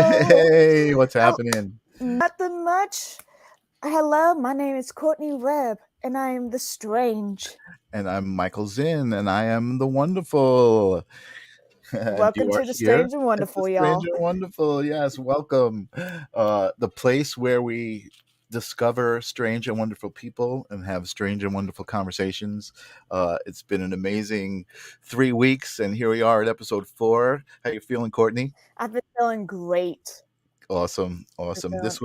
Hey, what's Oh, happening? nothing much. Hello, my name is Courtney Webb, and I am the strange. And I'm Michael Zinn, and I am the wonderful. And Welcome you are to the here Strange and at the Wonderful, Strange y'all. and Wonderful. Yes, welcome. The place where we discover strange and wonderful people and have strange and wonderful conversations. It's been an amazing 3 weeks, and here we are at episode 4. How you feeling, Courtney? I've been feeling great. Awesome, I'm awesome. feeling This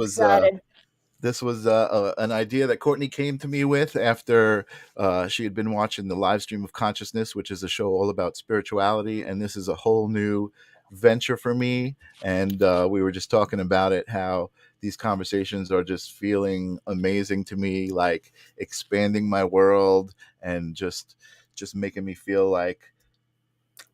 was excited. an idea that Courtney came to me with after she had been watching the live stream of consciousness, which is a show all about spirituality, and this is a whole new venture for me. And we were just talking about it, how these conversations are just feeling amazing to me, like expanding my world and just making me feel like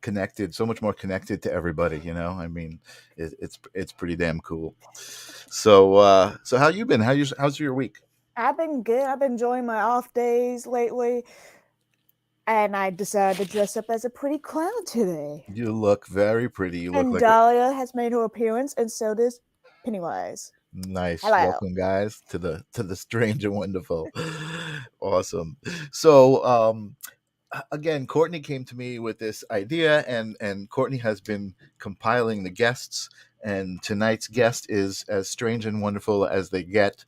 connected, so much more connected to everybody. I mean, it's pretty damn cool. So how you been? How's your week? I've been good. I've been enjoying my off days lately, and I decided to dress up as a pretty clown today. You look very pretty. You look And like a Dahlia has made her appearance, and so does Pennywise. nice. Hello. Welcome, guys, to the strange and wonderful. Awesome. So again, Courtney came to me with this idea, and Courtney has been compiling the guests, and tonight's guest is as strange and wonderful as they get.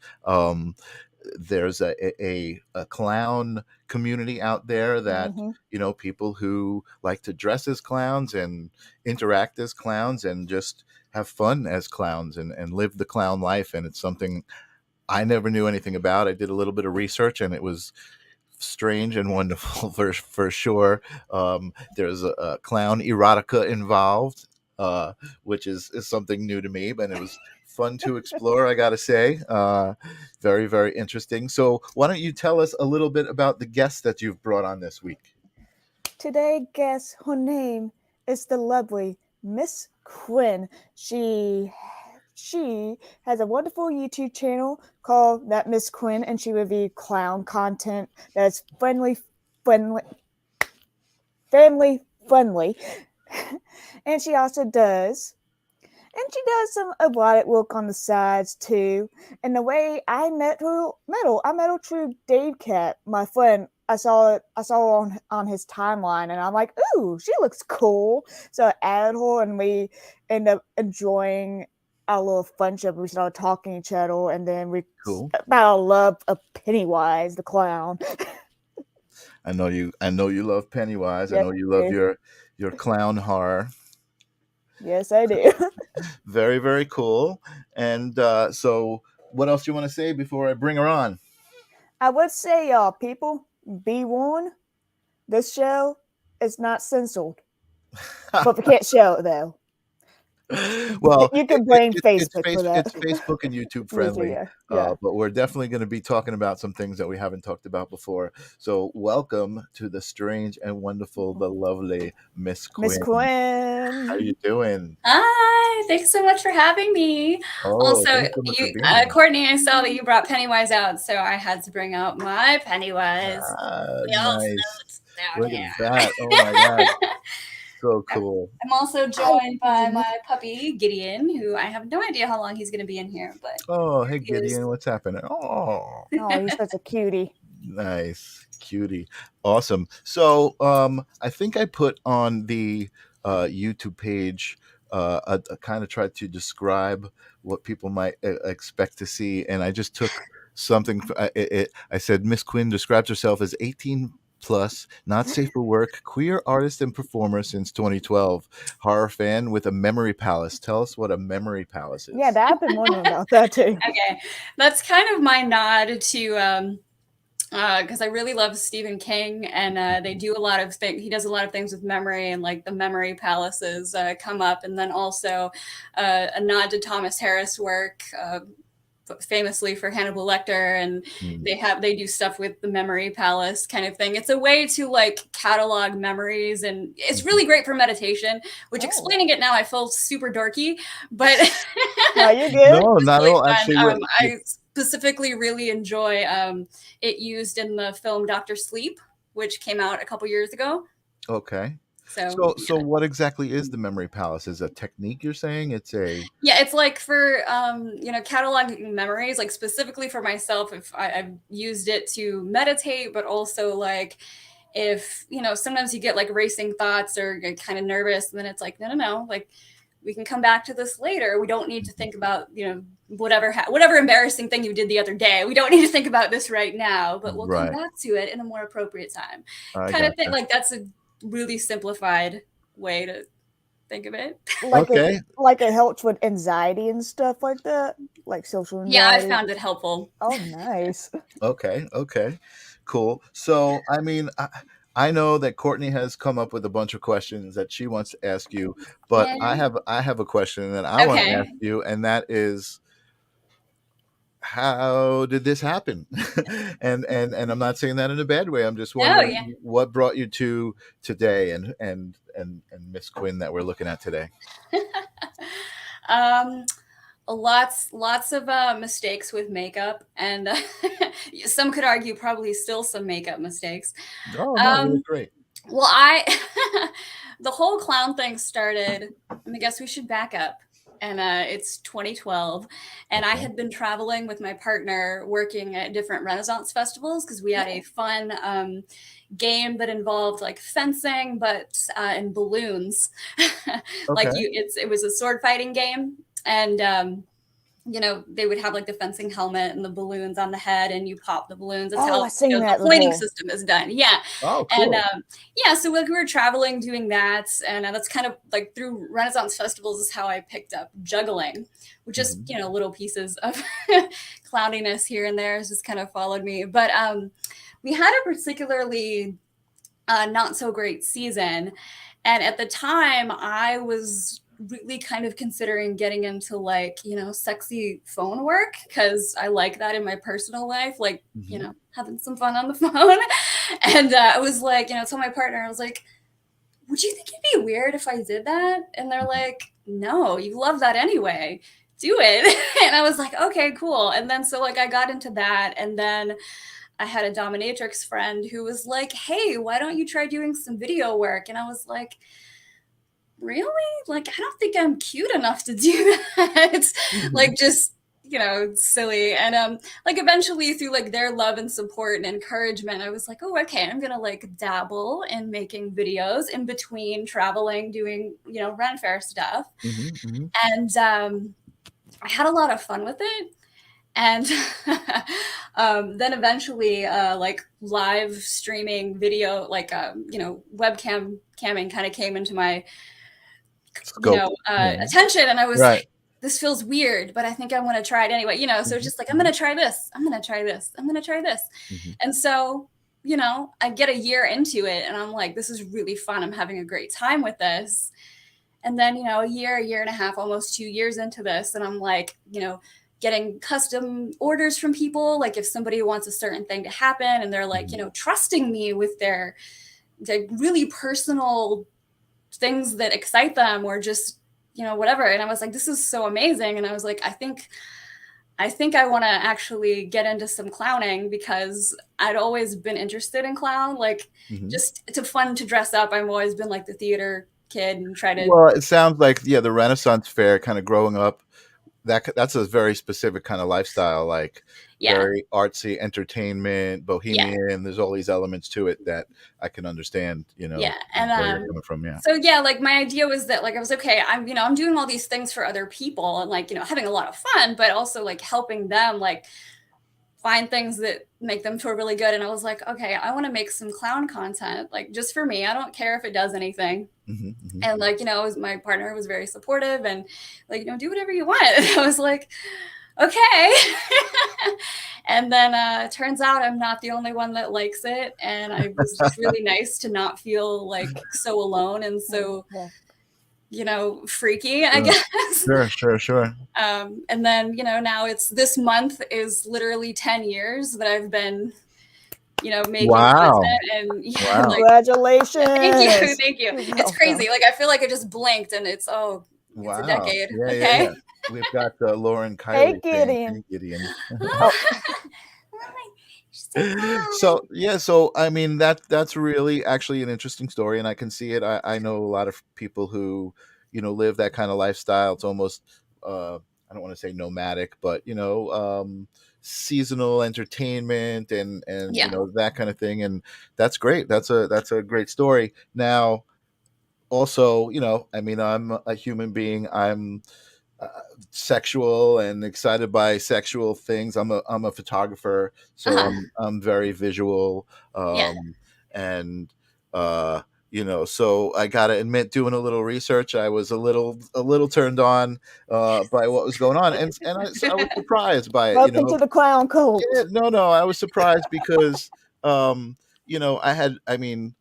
There's a clown community out there that Mm-hmm. people who like to dress as clowns and interact as clowns and just have fun as clowns and live the clown life, and it's something I never knew anything about. I did a little bit of research, and it was strange and wonderful for sure. There's a clown erotica involved, which is something new to me, but it was fun to explore. I gotta say, very very interesting. So why don't you tell us a little bit about the guests that you've brought on this week? Today, guess her name is the lovely Miss Quin. She has a wonderful YouTube channel called That Miss Quin, and she reviews clown content that's friendly, family friendly. And she also does. And she does some erotic work on the sides too. And the way I met her through Dave Cat, my friend. I saw on his timeline, and I'm like, ooh, she looks cool. So I added her, and we end up enjoying our little friendship. We started talking to each other, and then we Cool. about our love of Pennywise the clown. I know you love Pennywise. I Yes, know you I love do. your clown horror. Yes, I do. Very very cool. And so what else do you want to say before I bring her on? I would say, y'all, people, be warned. This show is not censored, but we can't show it though. Well, You can blame it's Facebook for that. it's Facebook and YouTube YouTube, friendly, yeah, yeah. but we're definitely going to be talking about some things that we haven't talked about before. So, welcome to the strange and wonderful, the lovely Miss Miss Quinn. How Quin. you doing? Hi, thanks so much for having me. Oh, Also, thanks so much for you, being here. Courtney, I saw that you brought Pennywise out, so I had to bring out my Pennywise. We all know Nice. it's down Look at that. Oh my God, here. so cool. I'm also I joined by my puppy Gideon, who I have no idea how long he's going to be in here, but Oh, here hey he is. Gideon, what's happening? Oh, Oh, he's such a cutie. nice, cutie, awesome. So, I think I put on the YouTube page. I kind of tried to describe what people might expect to see, and I just took something. I said Miss Quinn describes herself as 18 plus, not safe for work, queer artist and performer since 2012, horror fan with a memory palace. Tell us what a memory palace is. Yeah, I've been wondering about that too. Okay, that's kind of my nod to because I really love Stephen King, and they do a lot of things. He does a lot of things with memory, and like the memory palaces come up, and then also a nod to Thomas Harris' work, famously for Hannibal Lecter, and Hmm. they do stuff with the memory palace kind of thing. It's a way to like catalog memories, and it's really great for meditation. Which Oh. explaining it now, I feel super dorky, but No, you're good. No, it's not at really all. fun. Actually, I specifically really enjoy it used in the film Doctor Sleep, which came out a couple years ago. okay. So So what exactly is the memory palace? Is a technique you're saying? It's a yeah, it's like for cataloging memories, like specifically for myself. If I've used it to meditate, but also like if sometimes you get like racing thoughts or get kind of nervous, and then it's like no, like we can come back to this later. We don't need to think about whatever embarrassing thing you did the other day. We don't need to think about this right now, but we'll come right. back to it in a more appropriate time, I kind of thing. gotcha. Like that's a really simplified way to think of it. Okay. Like it helps with anxiety and stuff like that, like social Yeah, I anxiety. found it helpful. Oh, nice. Okay. Okay. Cool. So, I mean, I know that Courtney has come up with a bunch of questions that she wants to ask you, but Yeah. I have a question that I want to ask Okay. you, and that is, how did this happen? And I'm not saying that in a bad way. I'm just Oh yeah. wondering what brought you to today and Miss Quin that we're looking at today. um, lots of mistakes with makeup, and some could argue probably still some makeup mistakes. Oh no, you look Um, great. well, the whole clown thing started. I guess we should back up. And it's 2012, and I Okay. had been traveling with my partner, working at different Renaissance festivals because we had a fun game that involved like fencing, but and balloons. Okay. It was a sword fighting game, and they would have like the fencing helmet and the balloons on the head, and you pop the balloons. That's Oh, how I seen the that pointing little. system is done. Yeah, Oh, and cool. yeah, so like we were traveling doing that, and that's kind of like through Renaissance festivals is how I picked up juggling, which just Mhm. little pieces of clowniness here and there has just kind of followed me. But we had a particularly not so great season. And at the time, I was really kind of considering getting into like, sexy phone work because I like that in my personal life, like, Mhm. having some fun on the phone. And I was like, told my partner, I was like, would you think it'd be weird if I did that? And they're Mhm. like, no, you love that anyway. Do it. And I was like, okay, cool. And then so like I got into that. And then I had a dominatrix friend who was like, hey, why don't you try doing some video work? And I was like, really? Like, I don't think I'm cute enough to do that. Mhm. Like, just, silly. And like eventually through like their love and support and encouragement, I was like, oh, okay, I'm gonna like dabble in making videos in between traveling, doing, rent fair stuff. Mhm. Mhm. And I had a lot of fun with it. And then eventually like live streaming video, like webcam camming kind of came into my Scope. Yeah. attention, and I was Right. like, this feels weird, but I think I want to try it anyway, so it's Mhm. just like, I'm Mhm. gonna try this, I'm gonna try this, I'm gonna try this. Mhm. And so I get a year into it and I'm like, this is really fun, I'm having a great time with this. And then, a year and a half, almost 2 years into this, and I'm like, getting custom orders from people. Like if somebody wants a certain thing to happen and they're like, Mhm. trusting me with their really personal things that excite them or just, whatever. And I was like, this is so amazing. And I was like, I think I want to actually get into some clowning because I'd always been interested in clown, like Mhm. just it's fun to dress up. I've always been like the theater kid and try to. Well, it sounds like, yeah, the Renaissance fair kind of growing up, that's a very specific kind of lifestyle, like Yeah. very artsy entertainment, Yeah. bohemian. There's all these elements to it that I can understand, Yeah. And where you're coming from. Yeah. so yeah, like my idea was that like I was okay, I'm doing all these things for other people and like, having a lot of fun, but also like helping them like find things that make them feel really good. And I was like, okay, I want to make some clown content, like just for me. I don't care if it does anything. Mhm. Mhm. And like, my partner was very supportive and like, do whatever you want. And I was like, okay. And then it turns out I'm not the only one that likes it. And I was just really nice to not feel like so alone and so, Yeah. freaky, I Sure. guess. Sure. Sure. Sure. And then, now it's this month is literally 10 years that I've been, making Wow. content and yeah, Wow. like, thank you. Congratulations. Thank you. You're It's welcome. crazy. Like, I feel like I just blinked and it's a Wow. decade. Yeah. Yeah. Yeah. Okay. We've got Lauren Hey, Kiley saying, Gideon. "Hey, Gideon." Oh, Oh, So yeah, so I mean that's really actually an interesting story, and I can see it. I know a lot of people who live that kind of lifestyle. It's almost I don't want to say nomadic, but seasonal entertainment and Yeah. that kind of thing, and that's great. That's a great story. Now, also, I mean, I'm a human being. I'm uh, sexual and excited by sexual things. I'm a photographer, so Uh-huh. I'm very visual, Yeah. and uh, so I gotta admit, doing a little research, I was a little turned on by what was going on, and I was surprised by it. Welcome to the clown cult. Yeah, no, I was surprised because I mean,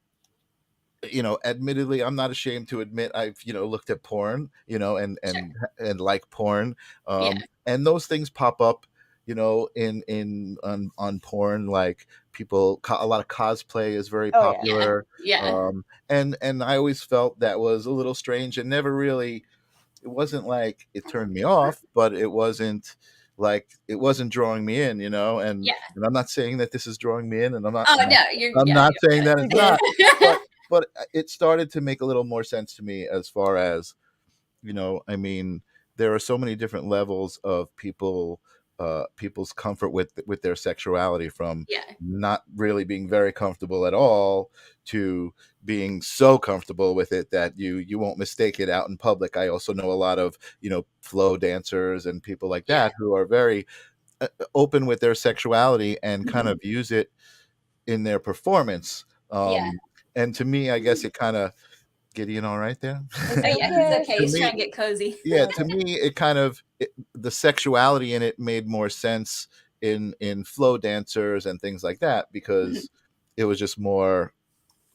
admittedly, I'm not ashamed to admit I've looked at porn, and Sure. and like porn, Yeah. and those things pop up, in on porn, like a lot of cosplay is very Oh yeah. Yeah. popular, Yeah. and I always felt that was a little strange and never really. It wasn't like it turned me off, but it wasn't drawing me in, and Yeah. I'm not saying that this is drawing me in, and Oh no, you're I'm yeah, not saying that You it's good? not, but it started to make a little more sense to me as far as I mean, there are so many different levels of people's comfort with their sexuality, from yeah. not really being very comfortable at all to being so comfortable with it that you won't mistake it out in public. I also know a lot of flow dancers and people like Yeah. that who are very open with their sexuality and kind Mhm. of use it in their performance. Yeah. And to me, I guess it kind of Gideon, all right there? Is Oh he yeah, he's okay? okay. To He's me, trying to get cozy. yeah, to Okay. me, it kind of the sexuality in it made more sense in flow dancers and things like that, Mhm. because it was just more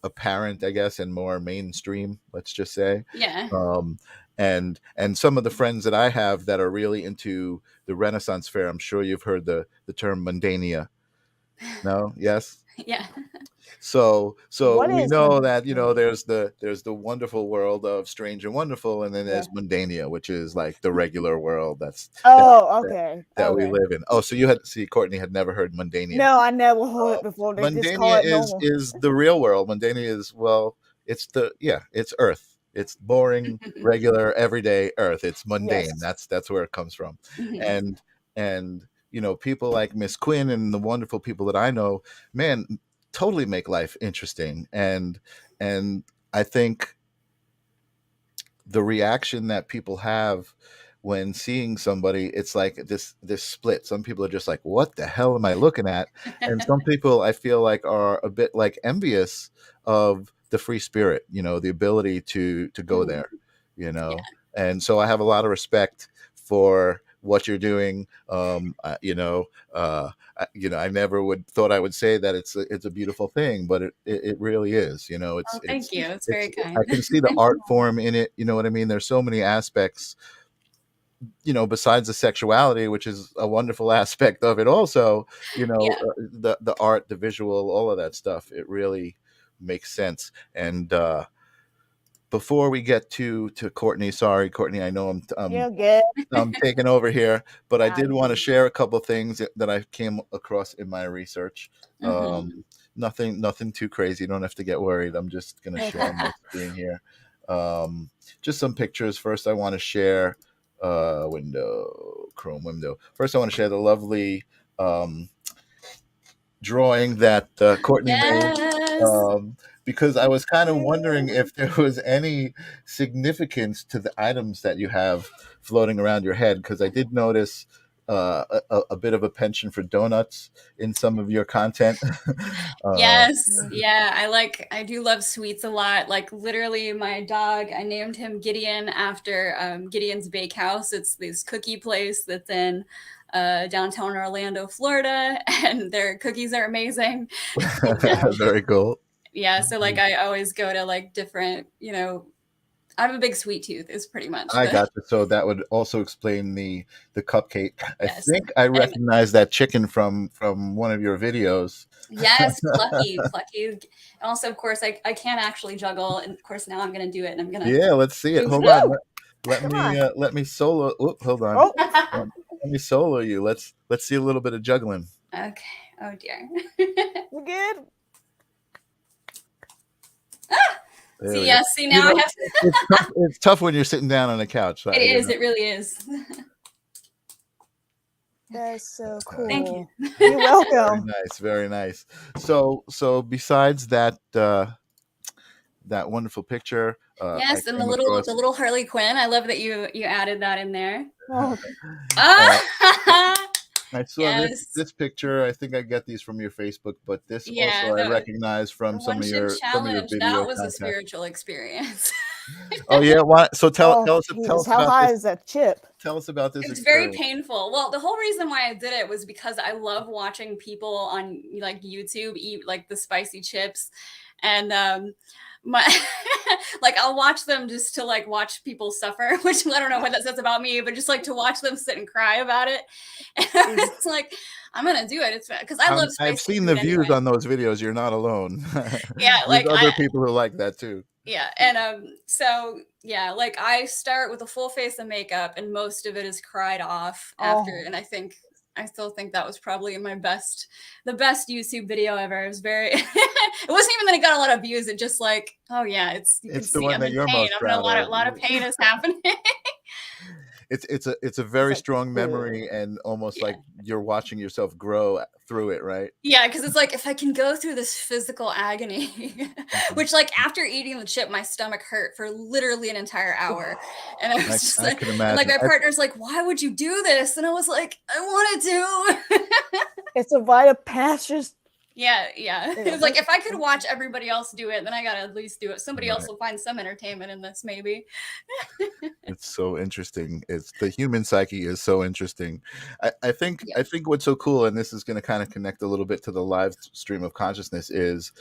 apparent, I guess, and more mainstream. Let's just say. Yeah. Um, and some of the friends that I have that are really into the Renaissance fair, I'm sure you've heard the term mundania. No? Yes? Yeah. So What we is know that Mundania? there's the wonderful world of Strange and Wonderful, and then Yeah. there's Mundania, which is like the regular world that Oh, that, okay. that we Okay. live in. Oh, so Courtney had never heard Mundania. No, I never heard it before. They just call Mundania it is normal. is the real world. Mundania is, well, it's Earth. It's boring, regular, everyday Earth. It's mundane. Yes. That's where it comes from. Mhm. And people like Miss Quin and the wonderful people that I know, man, totally make life interesting. And I think the reaction that people have when seeing somebody, it's like this split. Some people are just like, what the hell am I looking at? And some people, I feel like, are a bit like envious of the free spirit, the ability to go Mhm. there, you Yeah. know and so I have a lot of respect for what you're doing. I never would thought I would say that it's a beautiful thing, but it really is. Oh, thank you. It's It's very I kind. can see the art form in it. You know what I mean? There's so many aspects, besides the sexuality, which is a wonderful aspect of it also. Yeah. The art, the visual, all of that stuff. It really makes sense. And before we get to Courtney, sorry, Courtney, I know You're good. I'm taking over here, but I Nah, did you want to good. share a couple things that I came across in my research. Mhm. Nothing too crazy. You don't have to get worried. I'm just gonna share my screen here. Um, just some pictures. First, I want to share Chrome window. First, I want to share the lovely um, drawing that Courtney made, Yes. um, because I was kind of wondering if there was any significance to the items that you have floating around your head. Because I did notice a bit of a penchant for donuts in some of your content. uh, Yes. Yeah, I do love sweets a lot. Like literally my dog, I named him Gideon after Gideon's Bakehouse. It's this cookie place that's in downtown Orlando, Florida, and their cookies are amazing. And very cool. yeah, so like I always go to like different, I have a big sweet tooth is pretty much I the got you. So that would also explain the cupcake. I yes. think I And recognize that chicken from one of your videos. yes, Plucky. And also, of course, I can't actually juggle. And of course, now I'm going to do it and I'm going to Yeah, let's see it. do Hold on. Woo! Come on. Let me solo. Hold on. Oh, Let, let me solo you. Let's see a little bit of juggling. Okay. Oh dear. You good? There See, we go. yes. See, now I have. It's tough when you're sitting down on a couch. It is. It really is. That's so Thank you. cool. You're welcome. Very nice, very nice. So besides that that wonderful picture, I Yes, and the came little across. the little Harley Quinn. I love that you added that in there. Oh, I saw Yes. this picture. I think I get these from your Facebook, but this also Yeah, I recognize the from one chin some of your challenge, that video was a content. spiritual experience. Oh yeah, so oh, tell Jesus. us How about high this. is that chip? Tell us about this It's very experience. painful. Well, the whole reason why I did it was because I love watching people on like YouTube eat like the spicy chips, and my like I'll watch them just to like watch people suffer, which I don't know what that says about me, but just like to watch them sit and cry about it. And I Jesus. was like, I'm gonna do it. It's because I love I've spicy seen food the views anyway. on those videos. You're not alone. Yeah, There's like other people who like that too. yeah, and so yeah, like I start with a full face of makeup, and most of it is cried off after. Oh, And I still think that was probably the best YouTube video ever. It was very, it wasn't even that it got a lot of views. It just like, oh yeah, you can It's the see one I'm that in you're pain. most I'm in proud a of. lot of pain is happening. It's a it's very like, strong ugh. memory, and almost Yeah. like you're watching yourself grow through it, right? Yeah, because it's like if I can go through this physical agony, Mhm. which like after eating the chip, my stomach hurt for literally an entire hour, and I was just I like, can and like imagine. my partner's like, "Why would you do this?" And I was like, "I wanted to." It's a rite of passage. Yeah, yeah. Wait, It's like what? if I could watch everybody else do it, then I gotta at least do it. Somebody else Right. will find some entertainment in this, maybe. It's so interesting. It's the human psyche is so interesting. I Yes. think what's so cool, and this is going to kind of connect a little bit to the live stream of consciousness, is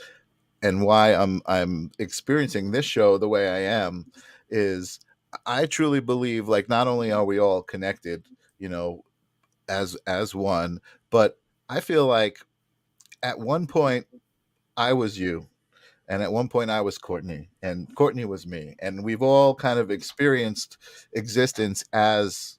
and why I'm experiencing this show the way I am is I truly believe like not only are we all connected, you know, as one, but I feel like at one point I was you, and at one point I was Courtney, and Courtney was me, and we've all kind of experienced existence as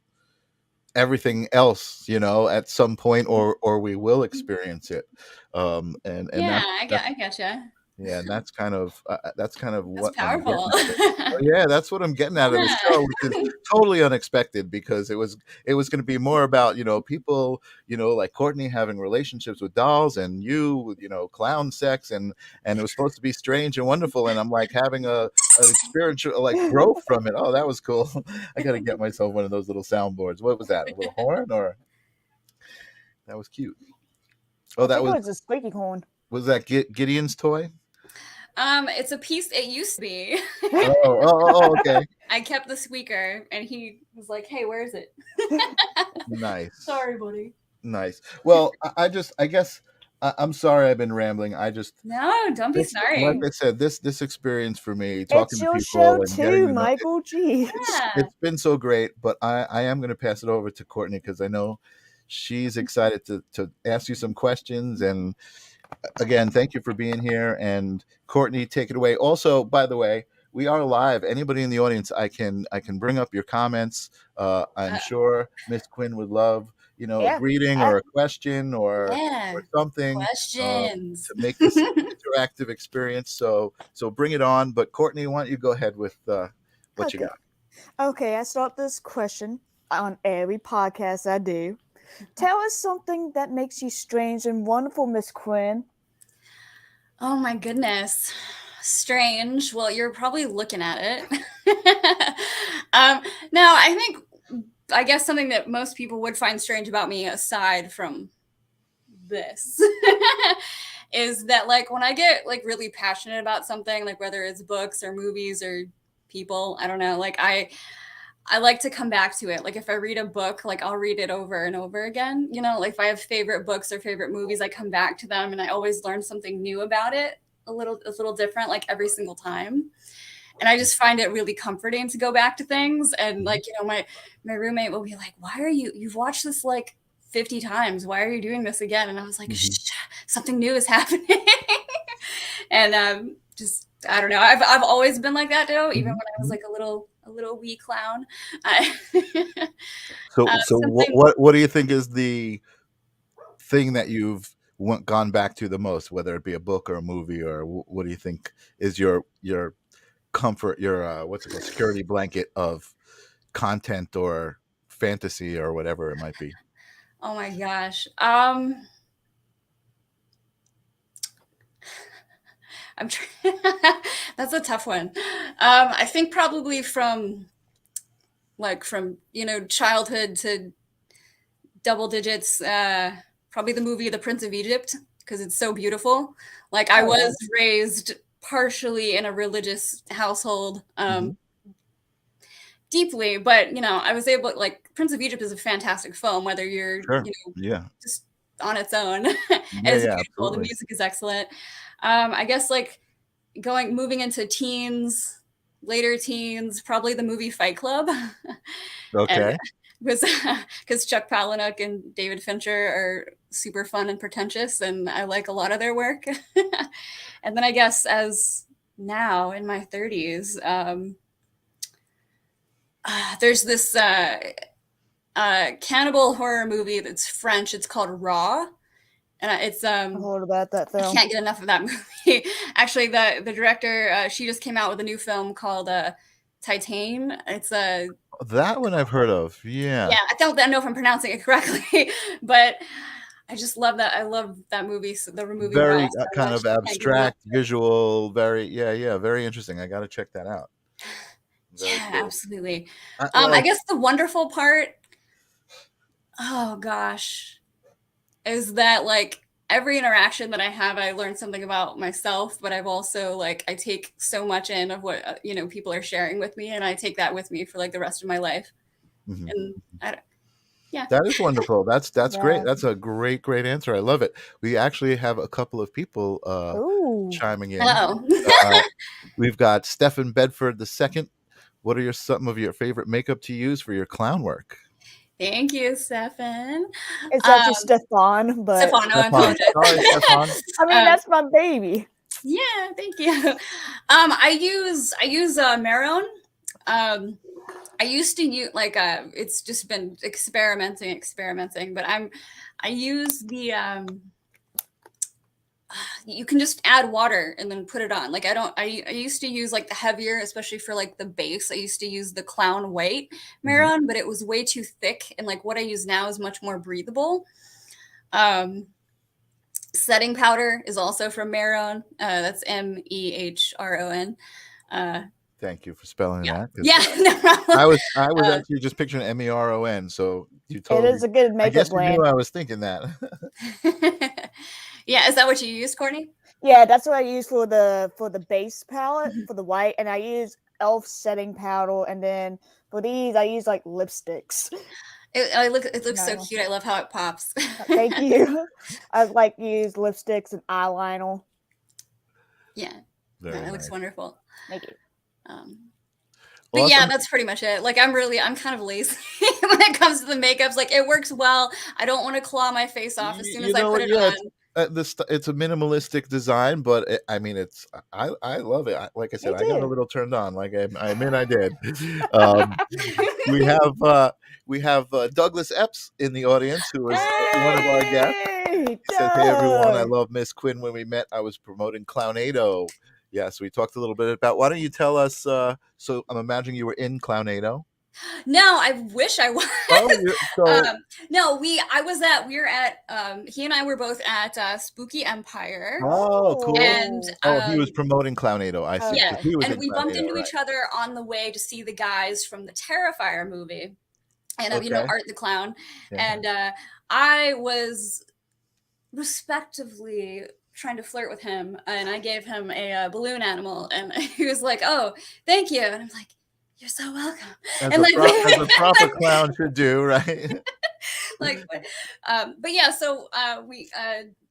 everything else, you know, at some point, or we will experience it, and Yeah, that's I getcha. yeah, and that's kind of That's what I'm getting powerful. at. Oh, yeah, that's what I'm getting out of the show, which is Yeah. totally unexpected because it was going to be more about people like Courtney having relationships with dolls, and you with clown sex, and it was supposed to be strange and wonderful, and I'm like having a spiritual like growth from it. Oh, that was cool. I got to get myself one of those little soundboards. What was that? A little horn, or that was cute. Oh, I that think it was a squeaky horn. was that Gideon's toy? It's a piece. It used to be. Okay. I kept the squeaker, and he was like, "Hey, where is it?" Nice. Sorry, buddy. Nice. Well, I guess I'm sorry I've been rambling. No, don't be This, like sorry. I said, this experience for me, talking It's to your people show and getting too, to know Michael. Jeez. Yeah. it's been so great. But I am going to pass it over to Courtney because I know she's excited to ask you some questions. And again, thank you for being here. And Courtney, take it away. Also, by the way, we are live. Anybody in the audience, I can bring up your comments. I'm Uh, sure Miss Quin would love, a Yeah. greeting or a question yeah. or something Questions. to make this an interactive experience. So bring it on. But Courtney, why don't you go ahead with what you Okay. got? Okay, I start this question on every podcast I do. Tell us something that makes you strange and wonderful, Miss Quinn. Oh my goodness. Strange. Well, you're probably looking at it. um, no, I guess something that most people would find strange about me, aside from this, is that like when I get like really passionate about something, like whether it's books or movies or people, I don't know, like I like to come back to it. Like if I read a book, like I'll read it over and over again. Like if I have favorite books or favorite movies, I come back to them and I always learn something new about it, a little different, like every single time. And I just find it really comforting to go back to things. And Mhm. like, my roommate will be like, "Why are you've watched this like 50 times. Why are you doing this again?" And I was like, Mhm. "Shh, something new is happening." And just I don't know. I've always been like that though, even when Mhm. I was Mhm. like a little wee clown. I, So something what do you think is the thing that you've gone back to the most, whether it be a book or a movie, or what do you think is your comfort, your what's it called, security blanket of content or fantasy or whatever it might be? Oh my gosh. I'm trying. That's a tough one. I think probably from childhood to double digits. Probably the movie The Prince of Egypt, because it's so beautiful. Like I was raised partially in a religious household, deeply, but I was able, like, Prince of Egypt is a fantastic film, whether you're Sure. Yeah. just on its own. Yeah. It's Yeah. beautiful. The Absolutely. music is excellent. I guess like moving into teens, later teens, probably the movie Fight Club. And Okay. because Chuck Palahniuk and David Fincher are super fun and pretentious, and I like a lot of their work. And then I guess as now in my 30s, there's this cannibal horror movie that's French. It's called Raw, and it's I heard about that I film. can't get enough of that movie. Actually, the director, she just came out with a new film called Titan. It's a That one I've heard of. Yeah. yeah. I don't know if I'm pronouncing it correctly, but I just love that. I love that movie. The movie Raw Very so kind much. of I can't get enough. abstract, visual, very very interesting. I got to check that out. Very Yeah, cool. absolutely. I Well, guess the wonderful part, oh gosh, is that like every interaction that I have, I learn something about myself, but I've also like I take so much in of what people are sharing with me, and I take that with me for like the rest of my life. mhm. And yeah. That is wonderful. That's great. Yeah. That's a great answer. I love it. We actually have a couple of people Ooh. chiming in. Oh. We've got Stephen Bedford II. What are some of your favorite makeup to use for your clown work? Thank you, Stefan. It's actually Stefan, but Stefano, I Stefan. apologize. Sorry, Stefan. I mean that's my baby. Yeah, thank you. I use Marone. I used to use like it's just been experimenting, but I use the you can just add water and then put it on. Like I used to use like the heavier, especially for like the base. I used to use the Clown White Marone, but it was way too thick, and like what I use now is much more breathable. Setting powder is also from Marone. That's Mehron. Thank you for spelling Yeah, that. 'Cause yeah, no problem. I was actually just picturing Meron, so you It totally. is a good I makeup guess you brand. knew I was thinking that. Yeah, is that what you use, Courtney? Yeah, that's what I use for the base palette for the white, and I use Elf setting powder, and then for these I use like lipsticks. It looks so No. cute. I love how it pops. Thank you. I like use lipsticks and eyeliner. Yeah, Very it looks nice. wonderful. Thank you. But yeah, Awesome. that's pretty much it. Like I'm kind of lazy when it comes to the makeups. Like it works well. I don't want to claw my face off as soon as I put it on. It's a minimalistic design, but I mean, I love it. Like I said, Me I got a too. little turned on. Like I admit I did. We have Douglas Epps in the audience, who is one of our guests. Hey, He says, "Hey everyone, I Doug! love Miss Quin. When we met, I was promoting Clownado." Yes, we talked a little bit about. Why don't you tell us? So I'm imagining you were in Clownado. No, I wish I was. So No, we were at he and I were both at Spooky Empire. cool. And He was promoting Clownado. I see. yeah, 'Cause he was and in we bumped Clownado, into right? each other on the way to see the guys from the Terrifier movie, and Okay. Art the Clown. Yeah. And I was respectively trying to flirt with him, and I gave him a balloon animal, and he was like, "Oh, thank you," and I'm like, "You're so welcome." As And a proper clown should do, right? but yeah, so we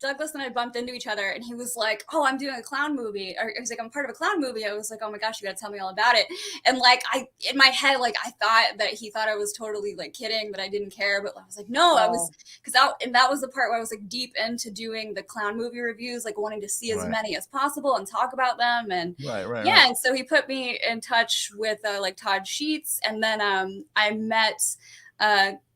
Douglas and I bumped into each other, and he was like, "Oh, I'm doing a clown movie," or he was like, "I'm part of a clown movie." I was like, "Oh my gosh, you gotta tell me all about it." And like in my head, like I thought that he thought I was totally like kidding, that I didn't care, but I was like, no, I was, because that was the part where I was like deep into doing the clown movie reviews, like wanting to see as many as possible and talk about them. And right. and so he put me in touch with like Todd Sheets, and then I met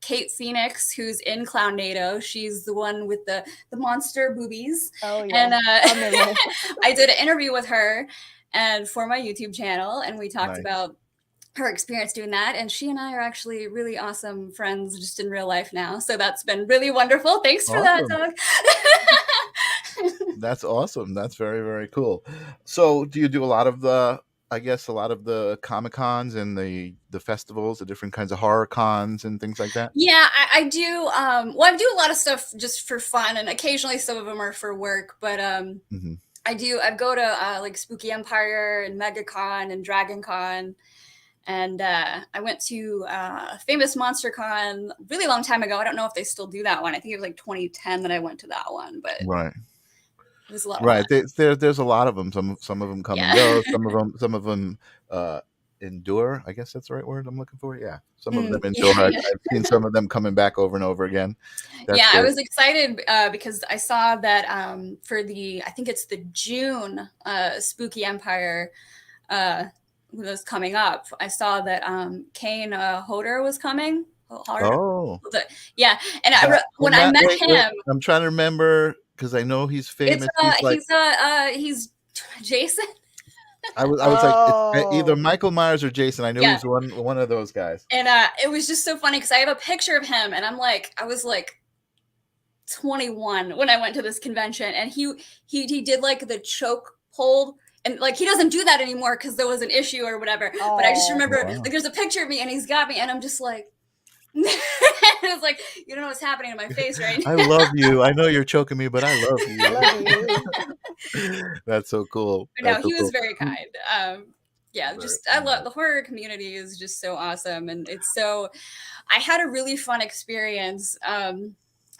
Kate Phoenix, who's in Clownado. She's the one with the monster boobies. Oh And yeah, I remember. I did an interview with her and for my YouTube channel, and we talked Nice. about her experience doing that. And she and I are actually really awesome friends just in real life now. So that's been really wonderful. Thanks for that, Awesome. Doug. That's awesome. That's very, very cool. So do you do a lot of the, I guess, a lot of the Comic Cons and the festivals, the different kinds of horror cons and things like that? Yeah, I do. Well, I do a lot of stuff just for fun, and occasionally some of them are for work. But Mhm. I go to like Spooky Empire and MegaCon and Dragon Con. And I went to Famous Monster Con a really long time ago. I don't know if they still do that one. I think it was like 2010 that I went to that one, but Right. it was a lot of Right. fun. There's a lot of them. Some of them come and Yeah. go. Some of them endure. I guess that's the right word I'm looking for. Yeah. Some of them endure. Yeah. I've seen some of them coming back over and over again. That's Yeah, I great. was excited because I saw that for I think it's the June Spooky Empire was coming up. I saw that Kane Hodder was coming. Oh. Yeah, and when And I that, met wait, him, I'm trying to remember because I know he's famous. he's Jason. I was like, it's either Oh, Michael Myers or Jason. I knew he Yeah. was one of those guys. And it was just so funny because I have a picture of him, and I was like 21 when I went to this convention, and he did like the choke hold, and like he doesn't do that anymore because there was an issue or whatever. But I just oh, remember Wow. like there's a picture of me, and he's got me, and I'm just like, it's like you don't know what's happening in my face right now. I love you. I know you're choking me, but I love I you. love you. That's so cool. No, That's so he was cool. very kind. Yeah, just I love the horror community is just so awesome, and I had a really fun experience.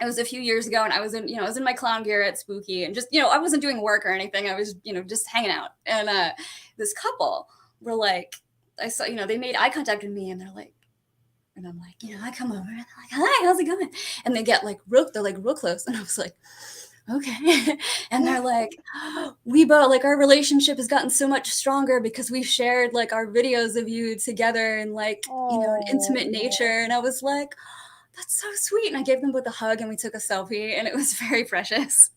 It was a few years ago, and I was in my clown gear at Spooky, and just I wasn't doing work or anything. I was just hanging out, and this couple were like, I saw they made eye contact with me, and they're like, and I'm like, I come over, and they're like, hi, how's it going? And they get they're like real close, and I was like, okay. And they're like, we both like our relationship has gotten so much stronger because we've shared like our videos of you together and like an intimate nature. And I was like, that's so sweet. And I gave them both a hug, and we took a selfie, and it was very precious.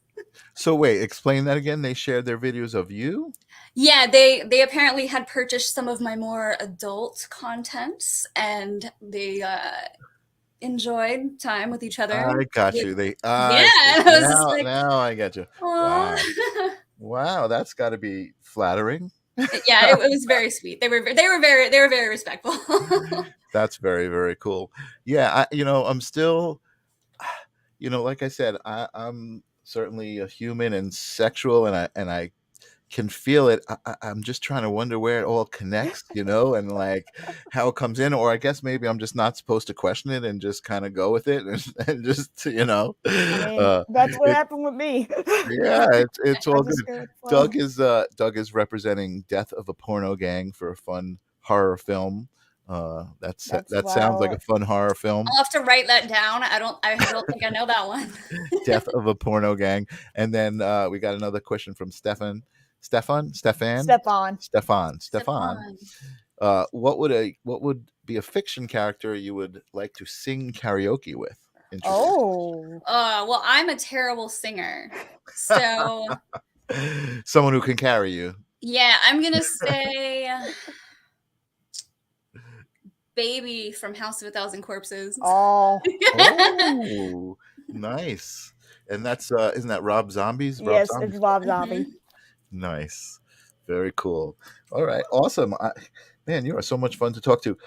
So wait, explain that again. They shared their videos of you? Yeah, they apparently had purchased some of my more adult content, and they enjoyed time with each other. I got you. Yeah, I see. and I was just like, Now I get you. Wow. oh. Wow, that's got to be flattering. Yeah, it was very sweet. They were very respectful. That's very, very cool. Yeah, I'm still, like I said, I'm certainly a human and sexual, and I can feel it. I'm just trying to wonder where it all connects, and like how it comes in, or I guess maybe I'm just not supposed to question it and just kind of go with it and just, I mean, that's what happened with me. yeah, it's all I just good. go with the flow. Doug is representing Death of a Porno Gang for a fun horror film. That sounds like a fun horror film. I'll have to write that down. I don't think I know that one. Death of a Porno Gang. And then we got another question from Stefan. Stefan. What would be a fiction character you would like to sing karaoke with? Oh. Well, I'm a terrible singer, so Someone who can carry you. yeah, I'm gonna say Baby from House of a Thousand Corpses. Oh. Oh, nice. And that's isn't that Rob Zombie's? Yes, Zombie's? it's Rob Zombie. Nice. Very cool. All right. Awesome. Man, you are so much fun to talk to.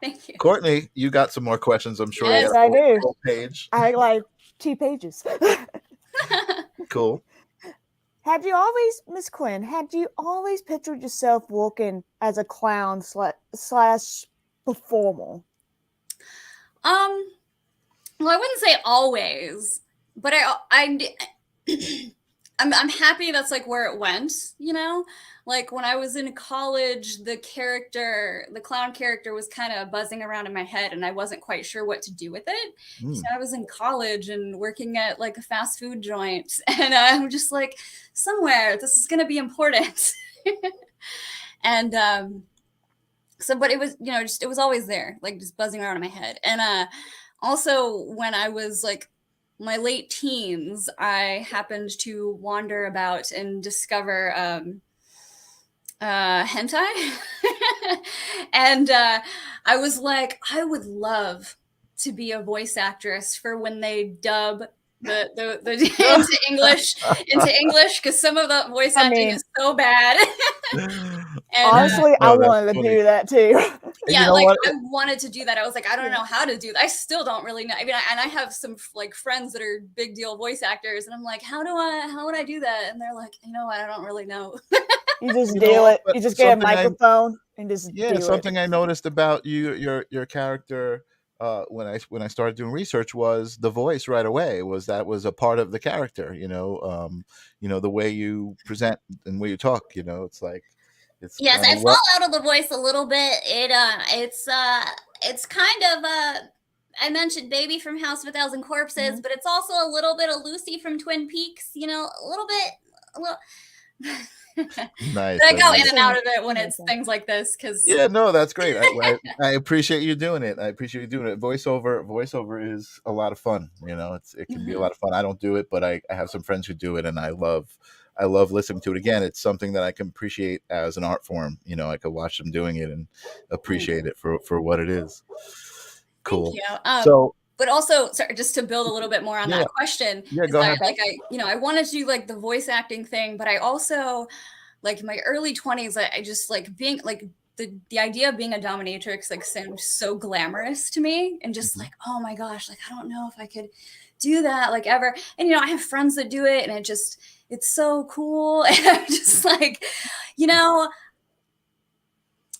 Thank you. Courtney, you got some more questions, I'm sure. Yes, I do. Whole page. I like 2 pages. Cool. Miss Quin, had you always pictured yourself working as a clown slash performer? Well, I wouldn't say always, but I'm happy that's like where it went, Like when I was in college, the clown character was kind of buzzing around in my head, and I wasn't quite sure what to do with it. So I was in college and working at like a fast food joint, and I'm just like, somewhere this is going to be important. And So, but it was, just, it was always there, like just buzzing around in my head. And also when I was like my late teens, I happened to wander about and discover hentai. And I was like, I would love to be a voice actress for when they dub the into English, because some of the voice acting is so bad. And honestly, I wanted to do that too. yeah, like I wanted to do that. I was like, I don't know how to do that. I still don't really know. I mean, and I have some like friends that are big deal voice actors, and I'm like, how would I do that? And they're like, you know what? I don't really know. You just do it. You just get a microphone and just do it. Something I noticed about your character when I started doing research was the voice right away. That was a part of the character. The way you present and way you talk. It's like yes, I fall out of the voice a little bit. It's kind of I mentioned Baby from House of a Thousand Corpses, but it's also a little bit of Lucy from Twin Peaks. A little bit. Nice. But I go in and out of it when it's things like this, because no, that's great. I appreciate you doing it. Voiceover is a lot of fun. It can be a lot of fun. I don't do it, but I have some friends who do it, and I love listening to it. Again, it's something that I can appreciate as an art form. I could watch them doing it and appreciate it for what it is. Cool. Thank you. But also, sorry, just to build a little bit more on that question. Go ahead. I wanted to do like the voice acting thing, but I also, like in my early 20s, I just like being like the idea of being a dominatrix like seemed so glamorous to me, and just like, oh my gosh, like I don't know if I could do that like ever. And I have friends that do it, and it's so cool. And I'm just like,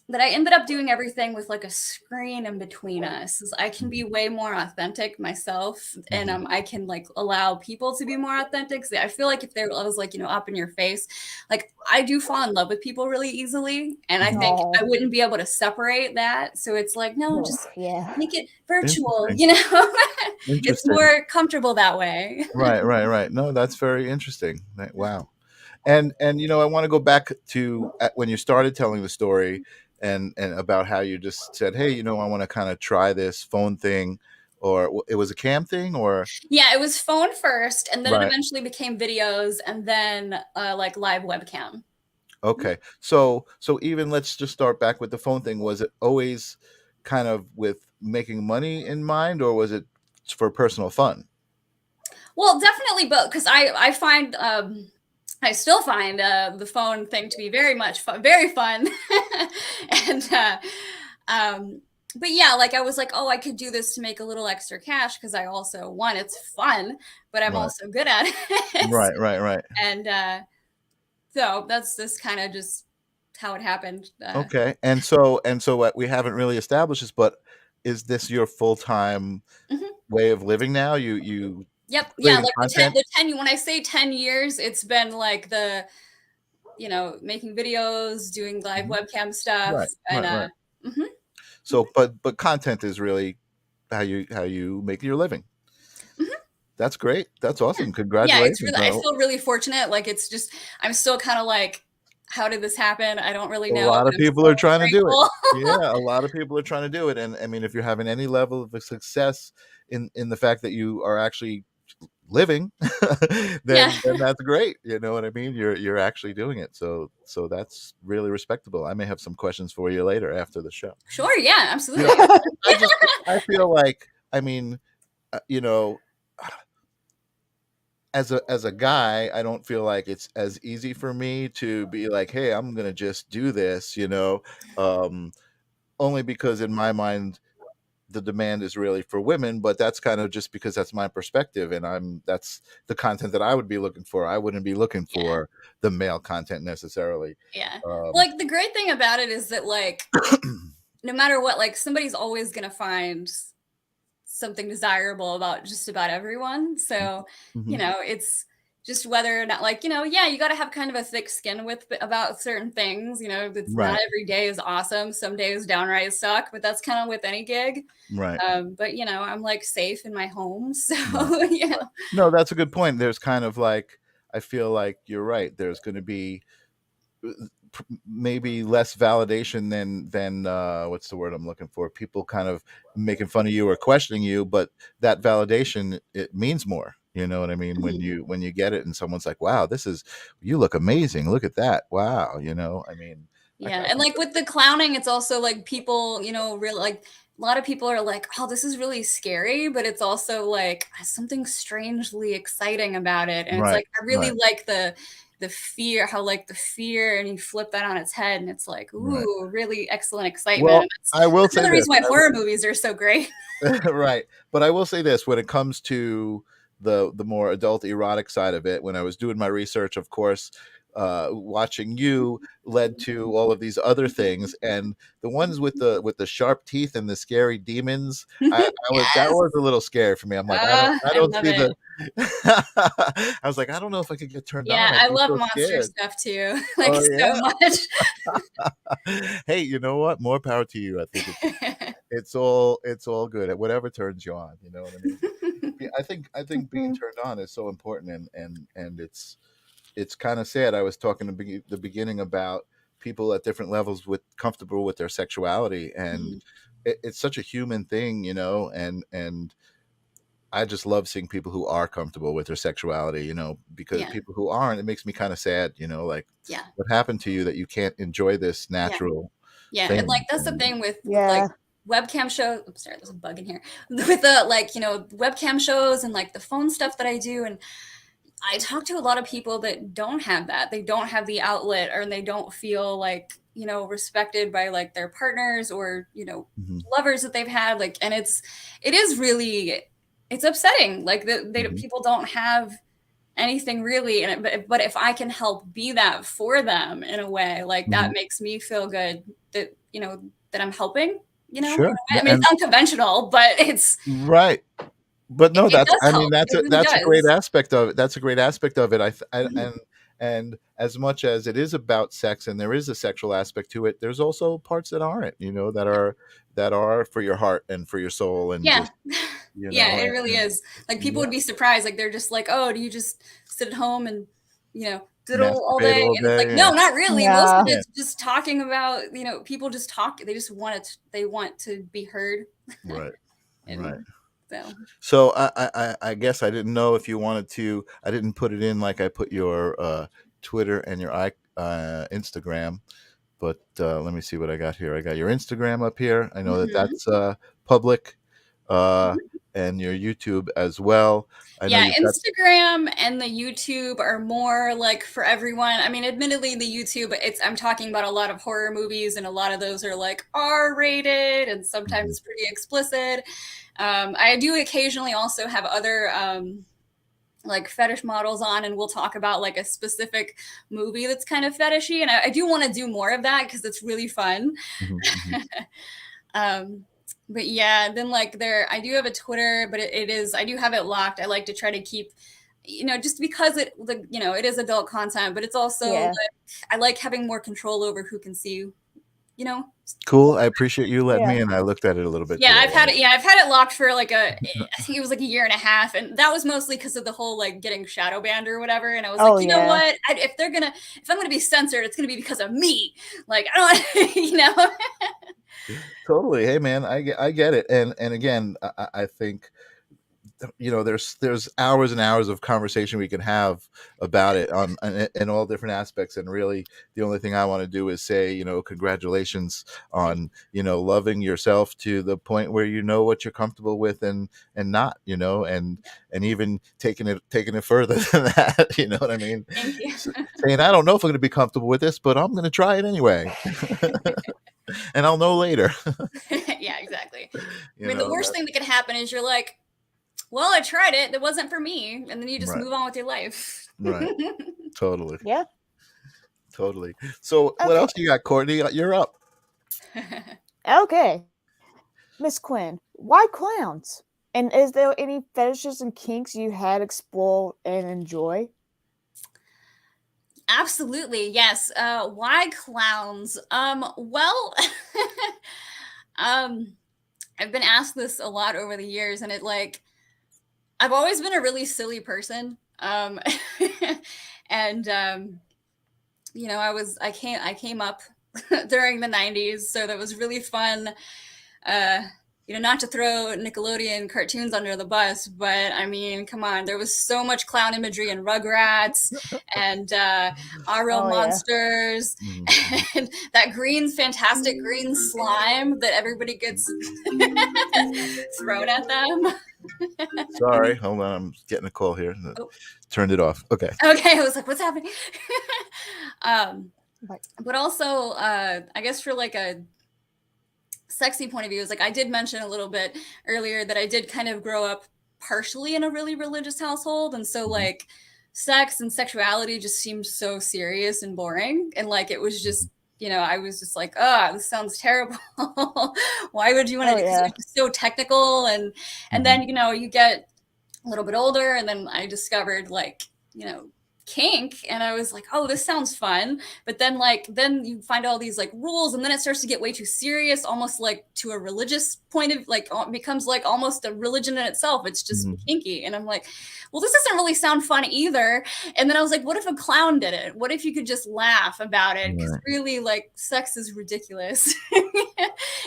but I ended up doing everything with like a screen in between us. I can be way more authentic myself, and I can like allow people to be more authentic. So I feel like if I was like, up in your face, like I do fall in love with people really easily, and I think I wouldn't be able to separate that. So it's like, no, just make it virtual, It's more comfortable that way. Right. No, that's very interesting. Wow. And I want to go back to when you started telling the story and about how you just said, hey, I want to kind of try this phone thing, or it was a cam thing, or it was phone first, and then it eventually became videos, and then like live webcam. Okay. So even let's just start back with the phone thing. Was it always kind of with making money in mind, or was it for personal fun? Well, definitely both, because I find I still find the phone thing to be very fun. And but yeah, like I was like, oh, I could do this to make a little extra cash, because I also, one, it's fun, but I'm also good at it. Right. And so that's kind of just how it happened. Okay. And so we haven't really established this, but is this your full-time way of living now? Yep. Yeah. Like the 10, when I say 10 years, it's been like making videos, doing live webcam stuff. Right. So, but content is really how you make your living. That's great. That's awesome. Congratulations. Yeah, I feel really fortunate. Like, it's just, I'm still kind of like, how did this happen? I don't really know. A lot of people are trying to do it. Yeah, a lot of people are trying to do it. And I mean, if you're having any level of success in the fact that you are actually living, then that's great. You know what I mean? You're actually doing it. So that's really respectable. I may have some questions for you later after the show. Sure. Yeah, absolutely. I feel like, I mean, as a guy, I don't feel like it's as easy for me to be like, hey, I'm gonna just do this, only because in my mind the demand is really for women, but that's kind of just because that's my perspective, and that's the content that I would be looking for. I wouldn't be looking for the male content necessarily. Yeah. Like, the great thing about it is that, like, no matter what, like, somebody's always gonna find something desirable about just about everyone. So, it's just whether or not, like, you got to have kind of a thick skin about certain things. It's not every day is awesome. Some days downright suck, but that's kind of with any gig. Right. But I'm like safe in my home. So No, that's a good point. There's kind of like, I feel like you're right. There's going to be maybe less validation than what's the word I'm looking for? People kind of making fun of you or questioning you, but that validation, it means more. You know what I mean? When you get it and someone's like, "Wow, you look amazing. Look at that. Wow." You know, I mean, Yeah, I and think like with the clowning, it's also like people, real like a lot of people are like, "Oh, this is really scary," but it's also like something strangely exciting about it. And it's right, like I really right, like the fear, how like the fear, and you flip that on its head, and it's like, right. ooh, really excellent excitement. Well, And I will that's say another this. reason why horror movies are so great. Right. But I will say this, when it comes to the more adult erotic side of it, when I was doing my research, of course, watching you led to all of these other things, and the ones with the sharp teeth and the scary demons, I was that Yes. was a little scary for me. I'm like, I I don't love see it. the I was like, I don't know if I could get turned Yeah, on. I'd I be love so monster scared. stuff too, like Oh so yeah. much. Hey, you know what? More power to you. I think it's all good. Whatever turns you on, you know what I mean? Yeah, I think being Mhm. turned on is so important, and it's kind of sad. I was talking to the beginning about people at different levels with comfortable with their sexuality, and Mhm. it's such a human thing, you know, and I just love seeing people who are comfortable with their sexuality, you know, because Yeah, people who aren't, it makes me kind of sad, you know, like yeah, what happened to you that you can't enjoy this yeah. natural Yeah, and like thing. that's the And thing with like Yeah. webcam shows. I'm sorry, there's a bug in here. With the like, webcam shows and like the phone stuff that I do, and I talk to a lot of people that don't have that. They don't have the outlet, or they don't feel like, respected by like their partners or, mhm, lovers that they've had. Like, and it is really, it's upsetting. Like mhm, people don't have anything really, and but if I can help be that for them in a way, like that mhm. makes me feel good that that I'm helping, in a Sure. way. I mean, it's unconventional, but Right. But no, it that's does I mean help. It really that's a great does. aspect of it. That's a great aspect of it. Mhm. And as much as it is about sex and there is a sexual aspect to it, there's also parts that aren't, you know, that are for your heart and for your soul and Yeah. just, you Yeah, know, it really is. Like people yeah, would be surprised. Like they're just like, "Oh, do you just sit at home and, diddle all masturbate day?" all And it's like, day. "No, not really." Most of Yeah. Yeah. it's just talking about, people just talk. They just they want to be heard. Right. Right. And so, So I guess I didn't know if you wanted to. I didn't put it in like I put your Twitter and your Instagram. But let me see what I got here. I got your Instagram up here. I know that mhm. that's public, uh, and your YouTube as well. I know Yeah, you've got. Instagram and the YouTube are more like for everyone. I mean, admittedly, the YouTube, I'm talking about a lot of horror movies, and a lot of those are like R-rated and Mhm, sometimes pretty explicit. I do occasionally also have other like fetish models on, and we'll talk about like a specific movie that's kind of fetishy, and I do want to do more of that because it's really fun. mhm, mhm, um, but yeah, then like I do have a Twitter, but it is, I do have it locked. I like to try to keep, just because it is adult content, but it's also Yeah. like I like having more control over who can see, you know. Cool. I appreciate you letting Yeah. me in. I looked at it a little bit Yeah, today. I've had it locked for like I think it was like a year and a half, and that was mostly because of the whole like getting shadow banned or whatever. And I was like, Oh you know yeah. what? If I'm gonna be censored, it's gonna be because of me. Like I don't, you know. Totally. Hey, man, I get it. And again, I think, you know, there's hours and hours of conversation we can have about it on in all different aspects, and really the only thing I want to do is say, you know, congratulations Thank on, you know, loving yourself to the point where you know what you're comfortable with and not, you know, and even taking it further than that, you know what I mean? thank you. Saying, I don't know if I'm going to be comfortable with this, but I'm going to try it anyway. And I'll know later. Yeah, exactly. I You mean, the know worst that. thing that could happen is you're like, well, I tried it. That wasn't for me, and then you just Right. move on with your life. Right. Totally. Yeah. Totally. So what Okay. else you got, Courtney? You're up. Okay. Miss Quin, why clowns? And is there any fetishes and kinks you had explored and enjoy? Absolutely, yes. Why clowns? Well, um, I've been asked this a lot over the years, and I've always been a really silly person. And you know, I came up during the 90s, so that was really fun. You know, not to throw Nickelodeon cartoons under the bus, but I mean, come on, there was so much clown imagery in Rugrats and Our Real Oh, yeah. Monsters, Mhm. and that fantastic green slime that everybody gets thrown at them. Sorry, hold on. I'm getting a call here. Oh. Turned it off. Okay. Okay, I was like, what's happening? Like, But also, I guess for like a sexy point of view, is like I did mention a little bit earlier that I did kind of grow up partially in a really religious household, and so Mhm. like sex and sexuality just seemed so serious and boring, and like it was just, you know, I was just like, oh, this sounds terrible. Why would you want to oh do, because yeah. it was just so technical, and Mhm. then, you know, you get a little bit older, and then I discovered like, you know, kink, and I was like, oh, this sounds fun. But then then you find all these like rules, and then it starts to get way too serious, almost like to a religious point of like, it becomes like almost a religion in itself. It's just Mhm. kinky, and I'm like, well, this doesn't really sound fun either. And then I was like, what if a clown did it? What if you could just laugh about it? Because Right. really, like, sex is ridiculous.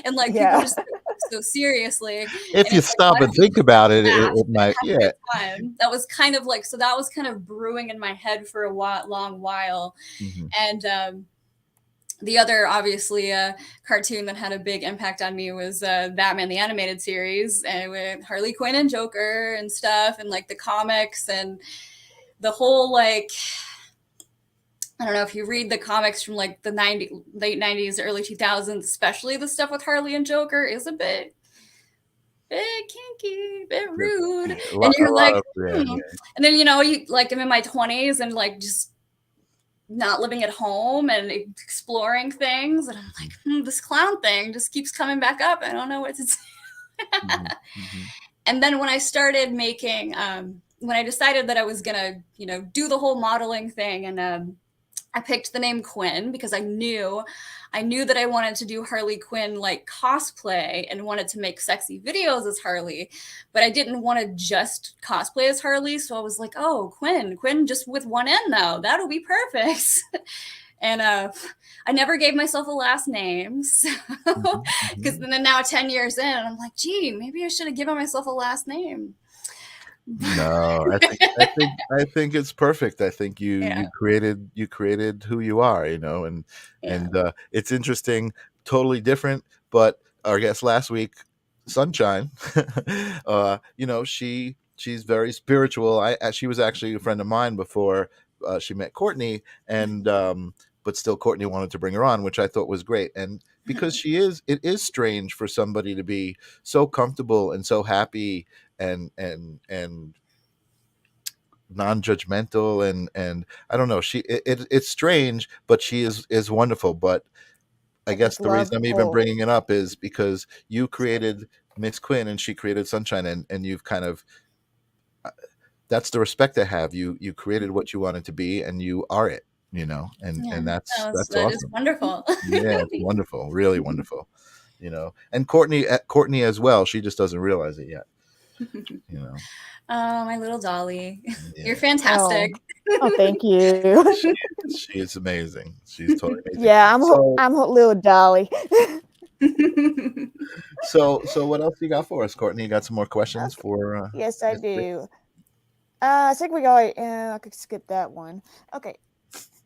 And like people Yeah. just take it so seriously, and If you it's like, stop why and don't we think about it, laugh it and might, have a yeah. good time? That was kind of like, so that was kind of brewing in my head for a long while. Mhm. And the other, obviously, cartoon that had a big impact on me was Batman the Animated Series, and with Harley Quinn and Joker and stuff, and like the comics and the whole like, I don't know if you read the comics from like the late 90s, early 2000s, especially the stuff with Harley and Joker is a bit kinky, bit rude. And A you're lot like, of, yeah, hmm. yeah. And then, you know, you like, I'm in my 20s and like just not living at home and exploring things. And I'm like, this clown thing just keeps coming back up. I don't know what to say. Mhm. Mhm. And then when I started making, when I decided that I was gonna, you know, do the whole modeling thing, and I picked the name Quinn because I knew that I wanted to do Harley Quinn like cosplay and wanted to make sexy videos as Harley, but I didn't want to just cosplay as Harley. So I was like, oh, Quinn just with one N though, that'll be perfect. And I never gave myself a last name, so Mhm. because Mhm. then now 10 years in, I'm like, gee, maybe I should have given myself a last name. No, I think it's perfect. I think Yeah, you created who you are, you know, yeah. it's interesting, totally different. But our guest last week, Sunshine, you know, she's very spiritual. She was actually a friend of mine before she met Courtney, and but still Courtney wanted to bring her on, which I thought was great. And because it is strange for somebody to be so comfortable and so happy and non-judgmental and I don't know, it's strange, but she is wonderful. But I I guess just the love reason I'm even oh bringing it up is because you created Miss Quin and she created Sunshine, and you've kind of that's the respect I have. You created what you wanted to be and you are it, you know, Yeah, and that's that is awesome. wonderful. Yeah, it's wonderful, really wonderful, you know. And Courtney as well, she just doesn't realize it yet, you know. Oh, my little dolly. You're Yeah. fantastic. oh thank you. She she is amazing. She's totally amazing. Yeah, So I'm her little dolly. so what else you got for us, Courtney? You got some more questions Okay. for Yes, I Miss Quin? do. I think we got. I could skip that one. Okay,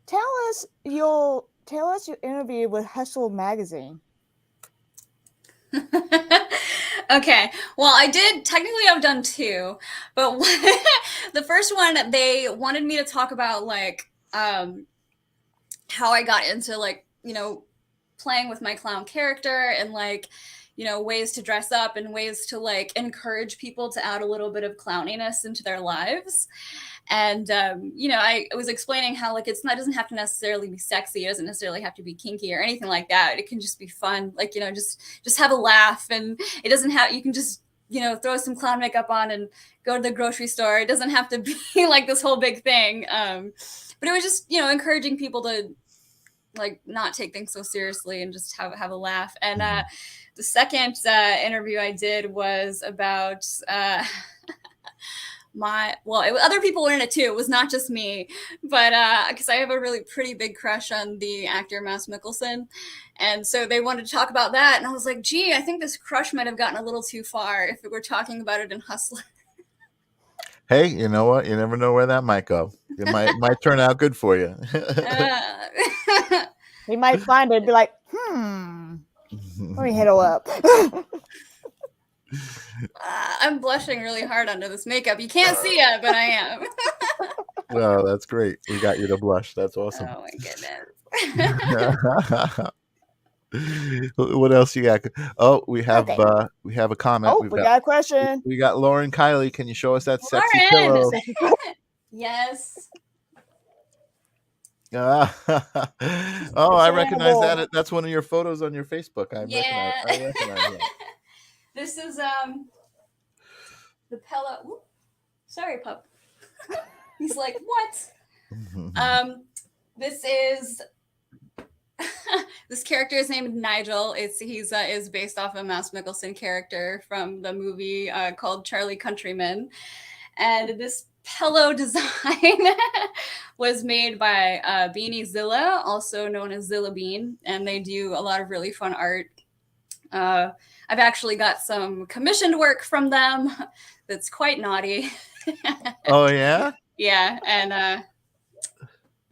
tell us your interview with Hustle magazine. Okay. Well, technically I've done two, but the first one, they wanted me to talk about like how I got into like, you know, playing with my clown character and like, you know, ways to dress up and ways to like encourage people to add a little bit of clowniness into their lives. And you know, I was explaining how like it doesn't have to necessarily be sexy, it doesn't necessarily have to be kinky or anything like that. It can just be fun, like, you know, just have a laugh, and it doesn't have, you can just, you know, throw some clown makeup on and go to the grocery store. It doesn't have to be like this whole big thing. But it was just, you know, encouraging people to like not take things so seriously and just have a laugh. And the second interview I did was about other people were in it too. It was not just me, but because I have a really pretty big crush on the actor Mads Mikkelsen, and so they wanted to talk about that, and I was like, gee, I think this crush might have gotten a little too far if we're talking about it in Hustler. Hey, you know what? You never know where that might go. It might turn out good for you. He might find it and be like, let me hit her up. I'm blushing really hard under this makeup. You can't see it, but I am. Well, that's great. We got you to blush. That's awesome. Oh my goodness. What else you got? Oh, we have a comment. Oh, we got a question. We got Lauren Kiley. Can you show us that sexy Lauren! pillow? Yes. Oh, I recognize that. That's one of your photos on your Facebook. I recognize that. This is the pillow. Ooh, sorry, pup. He's like, what? This is this character is named Nigel. He's is based off a Mads Mikkelsen character from the movie called Charlie Countryman, and this pillow design was made by Beanie Zilla, also known as Zilla Bean, and they do a lot of really fun art. I've actually got some commissioned work from them that's quite naughty. Oh yeah? Yeah, and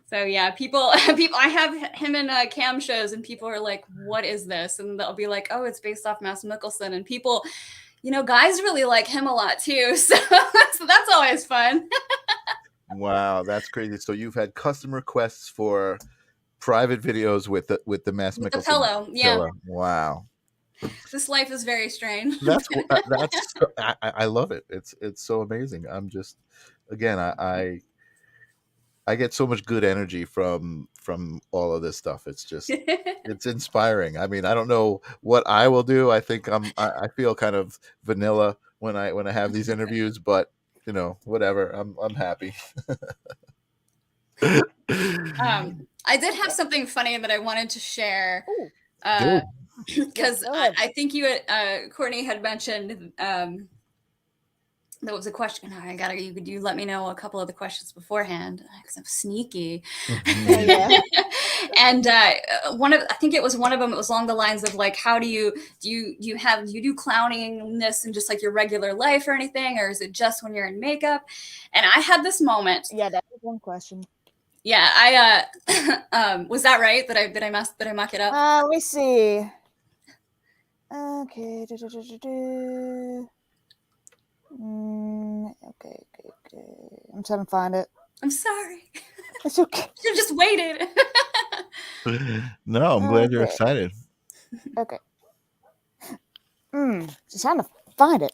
so yeah, people I have him in cam shows and people are like, what is this? And they'll be like, oh, it's based off Mads Mikkelsen, and people, guys really like him a lot too, so that's always fun. Wow, that's crazy. So you've had custom requests for private videos with the Mads Mikkelsen the pillow. Yeah. pillow. Wow. This life is very strange. That's I love it. It's so amazing. I'm just, again, I get so much good energy from all of this stuff. It's just it's inspiring. I mean, I don't know what I will do. I think I feel kind of vanilla when I have these interviews, but whatever. I'm happy. I did have something funny that I wanted to share. Because I think Courtney had mentioned there was a question. You let me know a couple of the questions beforehand because I'm sneaky. And I think it was one of them. It was along the lines of like, how do you do clowningness in just like your regular life or anything, or is it just when you're in makeup? And I had this moment. Yeah, that was one question. Yeah, I was that right? Did I muck it up? Let me see. Okay. Okay. I'm trying to find it. I'm sorry. It's okay. You just waited. No, I'm glad you're excited. Okay. Just trying to find it.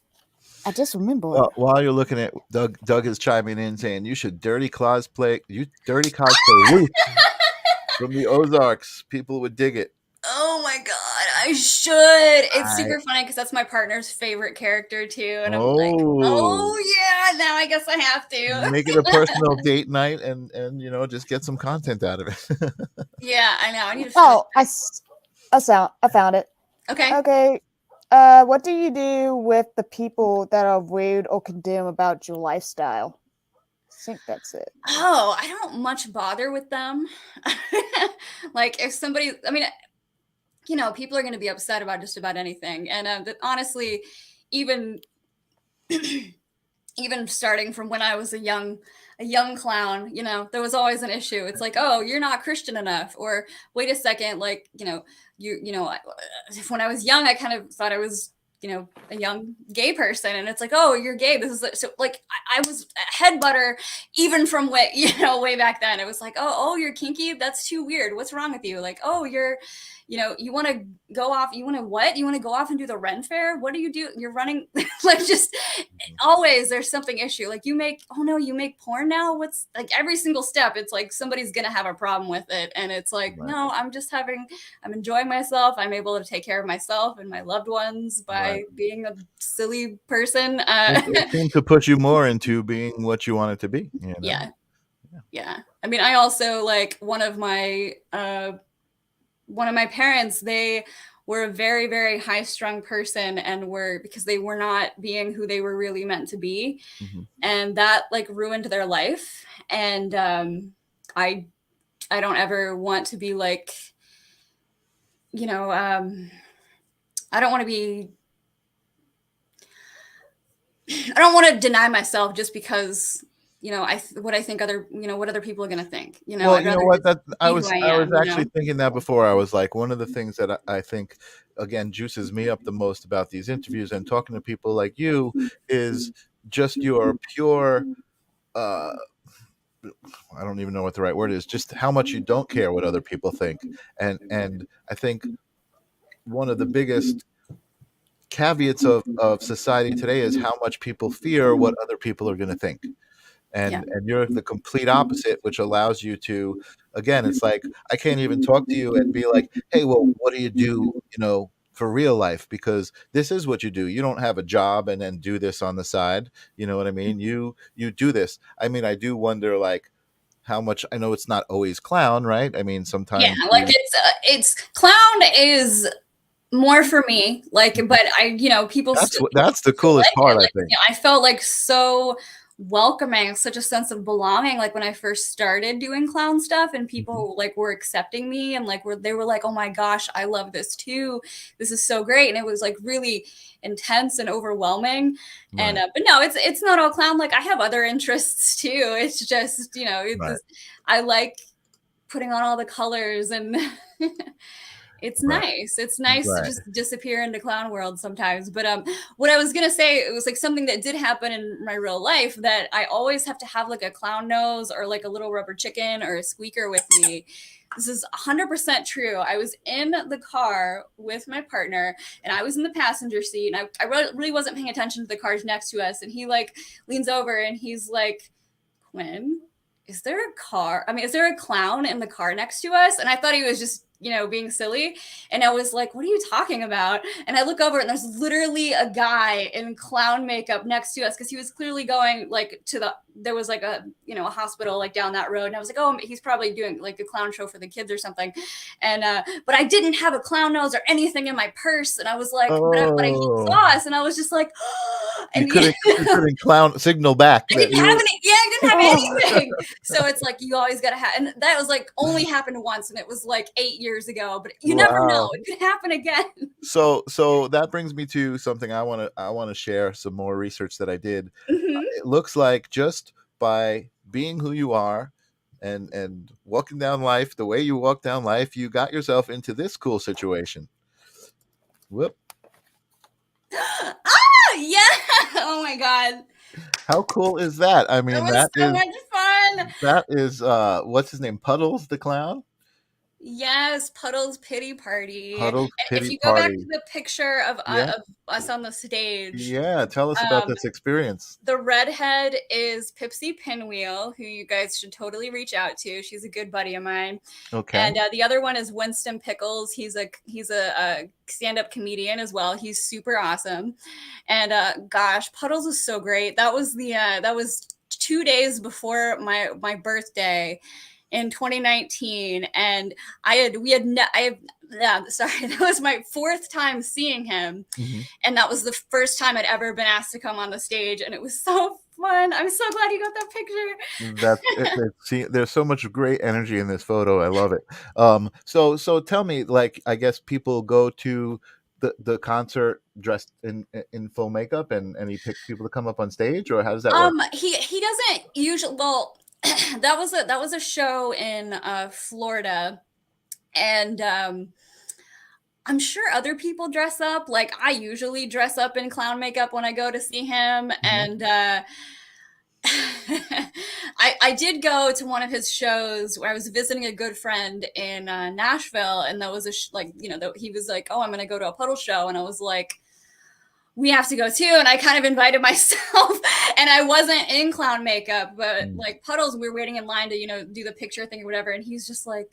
I just remember. Well, while you're looking at Doug is chiming in saying you should dirty cosplay Ruth from the Ozarks. People would dig it. Oh my god, I should. It's super funny because that's my partner's favorite character too, and I'm like, oh yeah, now I guess I have to make it a personal date night, and just get some content out of it. Yeah, I know. I need to. I found it. Okay. What do you do with the people that are rude or condemn about your lifestyle? I think that's it. Oh, I don't much bother with them. Like if somebody, people are going to be upset about just about anything. And honestly, even starting from when I was a young clown, there was always an issue. It's like, oh, you're not Christian enough, or wait a second, like, when I was young, I kind of thought I was, a young gay person, and it's like, oh, you're gay. This is so like I was a head butter even from way back then. It was like, oh, you're kinky. That's too weird. What's wrong with you? Like, oh, you're, you want to go off. You want to what? You want to go off and do the Ren Fair? What do you do? You're running like just always there's something issue. Like you make porn now. What's like every single step? It's like somebody's gonna have a problem with it, and it's like, no, I'm enjoying myself. I'm able to take care of myself and my loved ones by being a silly person. It seems to push you more into being what you want it to be. Yeah. I mean, I also like one of my parents, they were a very, very high strung person, and because they were not being who they were really meant to be. Mm-hmm. And that like ruined their life. And I don't ever want to be like, you know, I don't want to deny myself just because, you know, what I think what other people are going to think, you know. Well, I'd you know rather what? just I be was who I am, you actually know. thinking that before. I was like, one of the things that I think again juices me up the most about these interviews and talking to people like you is just your pure. I don't even know what the right word is. Just how much you don't care what other people think, and I think one of the biggest caveats of society today is how much people fear what other people are going to think. Yeah. And you're the complete opposite, which allows you to, again, it's like I can't even talk to you and be like, hey, well, what do, you know, for real life? Because this is what you do. You don't have a job and then do this on the side. You know what I mean? You do this. I mean, I do wonder like how much. I know it's not always clown, right? I mean, Yeah, sometimes like it's clown is more for me, like, but people that's the still coolest like part, it. I Like, think. I felt like so welcoming, such a sense of belonging, like when I first started doing clown stuff, and people like were accepting me, and like they were like, oh my gosh, I love this too, this is so great. And it was like really intense and overwhelming. Right. And but no, it's not all clown. Like I have other interests too. It's just Right. I like putting on all the colors, and it's Right. nice. It's nice to Right. just disappear into clown world sometimes. But what I was gonna say, it was like something that did happen in my real life, that I always have to have like a clown nose or like a little rubber chicken or a squeaker with me. This is 100% true. I was in the car with my partner, and I was in the passenger seat, and I really wasn't paying attention to the cars next to us. And he like leans over and he's like, Quinn, is there a clown in the car next to us? And I thought he was just, being silly. And I was like, what are you talking about? And I look over and there's literally a guy in clown makeup next to us, because he was clearly going like there was like a hospital like down that road. And I was like, oh, he's probably doing like a clown show for the kids or something. And but I didn't have a clown nose or anything in my purse. And I was like, but he saw us, and I was just like, and you couldn't clown signal back. I didn't have anything. So it's like, you always gotta have, and that was like only happened once, and it was like 8 years ago, but you never know, it could happen again. So that brings me to something I want to share some more research that I did. It looks like just by being who you are and walking down life the way you walk down life, you got yourself into this cool situation. Whoop. Yeah. Oh my god. How cool is that? I mean, that was so much fun. That is what's his name? Puddles the clown? Yes, Puddles Pity Party. Puddles And if Pity you go back Party. to the picture of us on the stage. Yeah, tell us about this experience. The redhead is Pipsy Pinwheel, who you guys should totally reach out to. She's a good buddy of mine. Okay. And the other one is Winston Pickles. He's a stand-up comedian as well. He's super awesome. And gosh, Puddles was so great. That was 2 days before my birthday in 2019, and that was my 4th time seeing him. And that was the first time I'd ever been asked to come on the stage, and it was so fun. I'm so glad you got that picture. There's so much great energy in this photo. I love it. So tell me, like, I guess people go to the concert dressed in full makeup, and he picks people to come up on stage, or how does that work? He doesn't usually. Well, that was a show in Florida, and I'm sure other people dress up. Like, I usually dress up in clown makeup when I go to see him. And I did go to one of his shows where I was visiting a good friend in Nashville, and that was he was like, oh, I'm gonna go to a Puddle show, and I was like, we have to go too. And I kind of invited myself, and I wasn't in clown makeup, but like Puddles, we were waiting in line to, do the picture thing or whatever. And he's just like,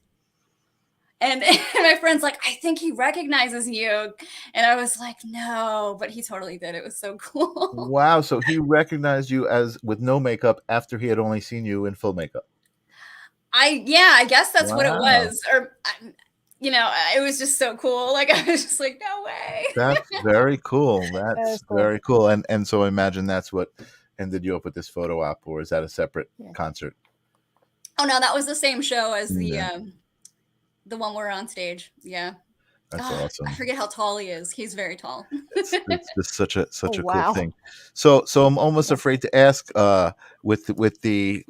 and my friend's like, I think he recognizes you. And I was like, no, but he totally did. It was so cool. Wow. So he recognized you with no makeup after he had only seen you in full makeup. I guess that's what it was. Or you know, it was just so cool. Like I was just like, no way. That's very cool. That That's is cool. very cool. And so I imagine that's what ended you up with this photo op, or is that a separate concert? Oh no, that was the same show as Yeah. the one we're on stage. Yeah. That's awesome. I forget how tall he is. He's very tall. It's just such a Oh, cool wow. thing. So I'm almost afraid to ask with the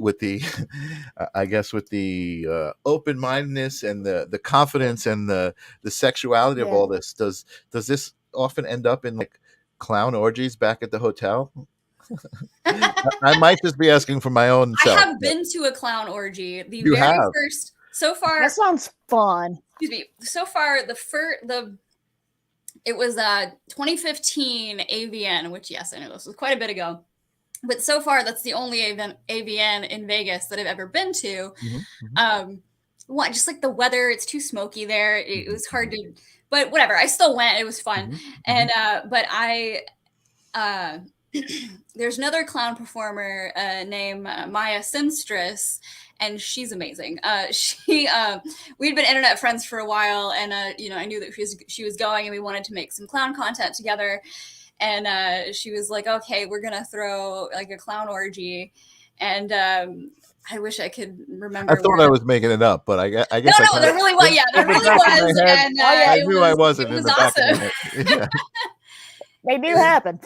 I guess with the open-mindedness and the confidence and the sexuality of Yeah. all this, does this often end up in like clown orgies back at the hotel? I might just be asking for my own I self. have been to a clown orgy. The You very have? first so far. That sounds fun. Excuse me. So far, it was 2015 AVN, which yes, I know this was quite a bit ago. But so far, that's the only AVN in Vegas that I've ever been to. What, just like the weather, it's too smoky there. It was hard to, but whatever. I still went. It was fun. And but there's another clown performer named Maya Sinstress, and she's amazing. We'd been internet friends for a while, and you know, I knew that she was going, and we wanted to make some clown content together. And she was like, "Okay, we're gonna throw like a clown orgy," and I wish I could remember. I thought I was making it up, but I guess no, there really was. Yeah, there really was, and I knew I wasn't. It was in the awesome. back of my head. They do happen.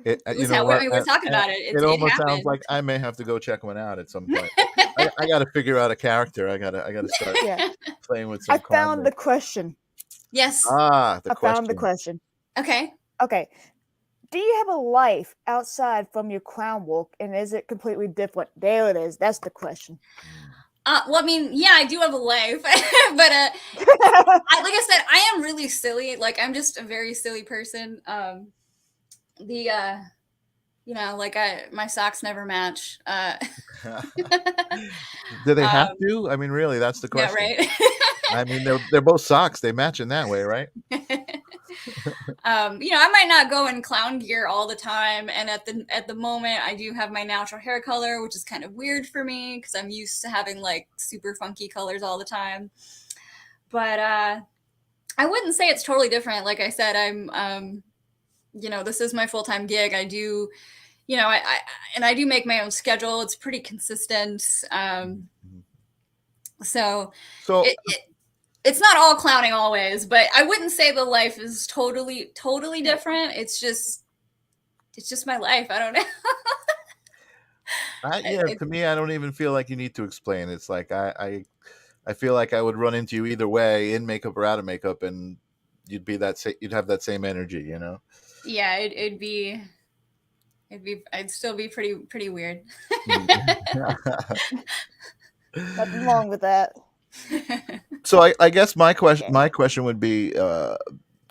You know what? We were talking about it. It almost sounds like I may have to go check one out at some point. I got to figure out a character. I got to start playing with some. I found the question. Yes. I found the question. Okay. Okay. Do you have a life outside from your clown walk, and is it completely different? There it is. That's the question. Well, I mean, yeah, I do have a life, but like I said, I am really silly. Like I'm just a very silly person. You know, like my socks never match. Do they have to? I mean, really, that's the question. Yeah, right. I mean, they're both socks. They match in that way, right? You know, I might not go in clown gear all the time, and at the moment, I do have my natural hair color, which is kind of weird for me because I'm used to having like super funky colors all the time. But I wouldn't say it's totally different. Like I said, I'm you know, this is my full-time gig. I do, you know, I do make my own schedule. It's pretty consistent. So it's not all clowning always, but I wouldn't say the life is totally different. It's just my life. I don't know. To me, I don't even feel like you need to explain. It's like I feel like I would run into you either way, in makeup or out of makeup, and you'd have that same energy, you know? Yeah, I'd still be pretty weird. Nothing wrong with that. So I guess my question would be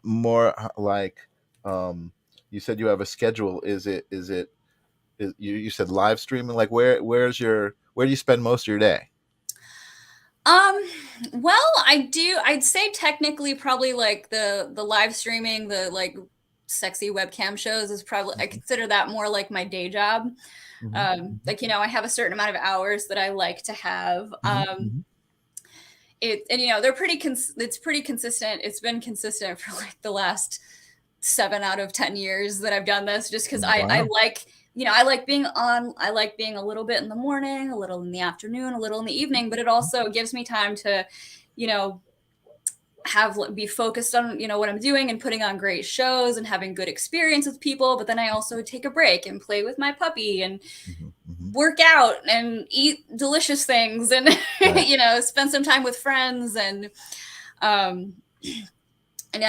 more like, you said you have a schedule. Is you said live streaming? Like where do you spend most of your day? Well, I'd say technically probably like the live streaming, the like sexy webcam shows is probably, I consider that more like my day job. Like, you know, I have a certain amount of hours that I like to have. And you know, it's pretty consistent. It's been consistent for like the last 7 out of 10 years that I've done this, just because I like, you know, I like being a little bit in the morning, a little in the afternoon, a little in the evening, but it also gives me time to, you know, be focused on, you know, what I'm doing and putting on great shows and having good experience with people. But then I also take a break and play with my puppy and work out and eat delicious things and, you know, spend some time with friends. And I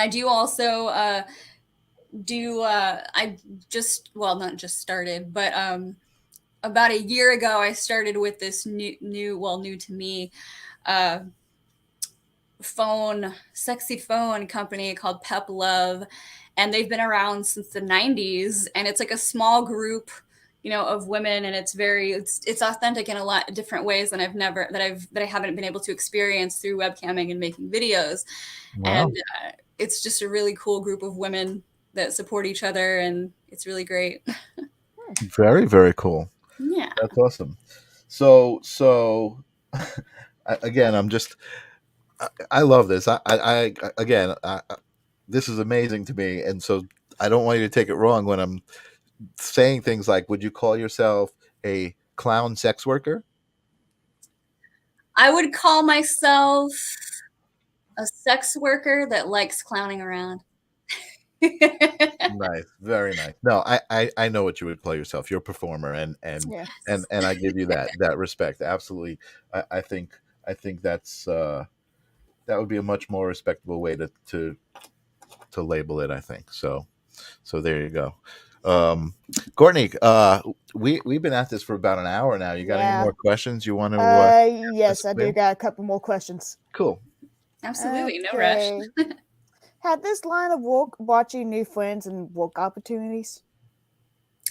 do also I just, well, not just started, but about a year ago, I started with this new to me, sexy phone company called Pep Love, and they've been around since the 90s, and it's like a small group, you know, of women, and it's authentic in a lot of different ways than I haven't been able to experience through webcamming and making videos. Wow. And it's just a really cool group of women that support each other, and it's really great. Very, very cool. Yeah, that's awesome. So again, I'm just I love this. I again, this is amazing to me, and so I don't want you to take it wrong when I'm saying things like, "Would you call yourself a clown sex worker?" I would call myself a sex worker that likes clowning around. Nice, very nice. No, I know what you would call yourself. You're a performer, Yeah. and I give you that respect. Absolutely, I think that's that would be a much more respectable way to label it. I think so. So there you go. Courtney, we've been at this for about an hour now. You got any Yeah. more questions you want to? Yes, I do got a couple more questions. Cool. Absolutely, no rush. Had this line of work watching new friends and work opportunities?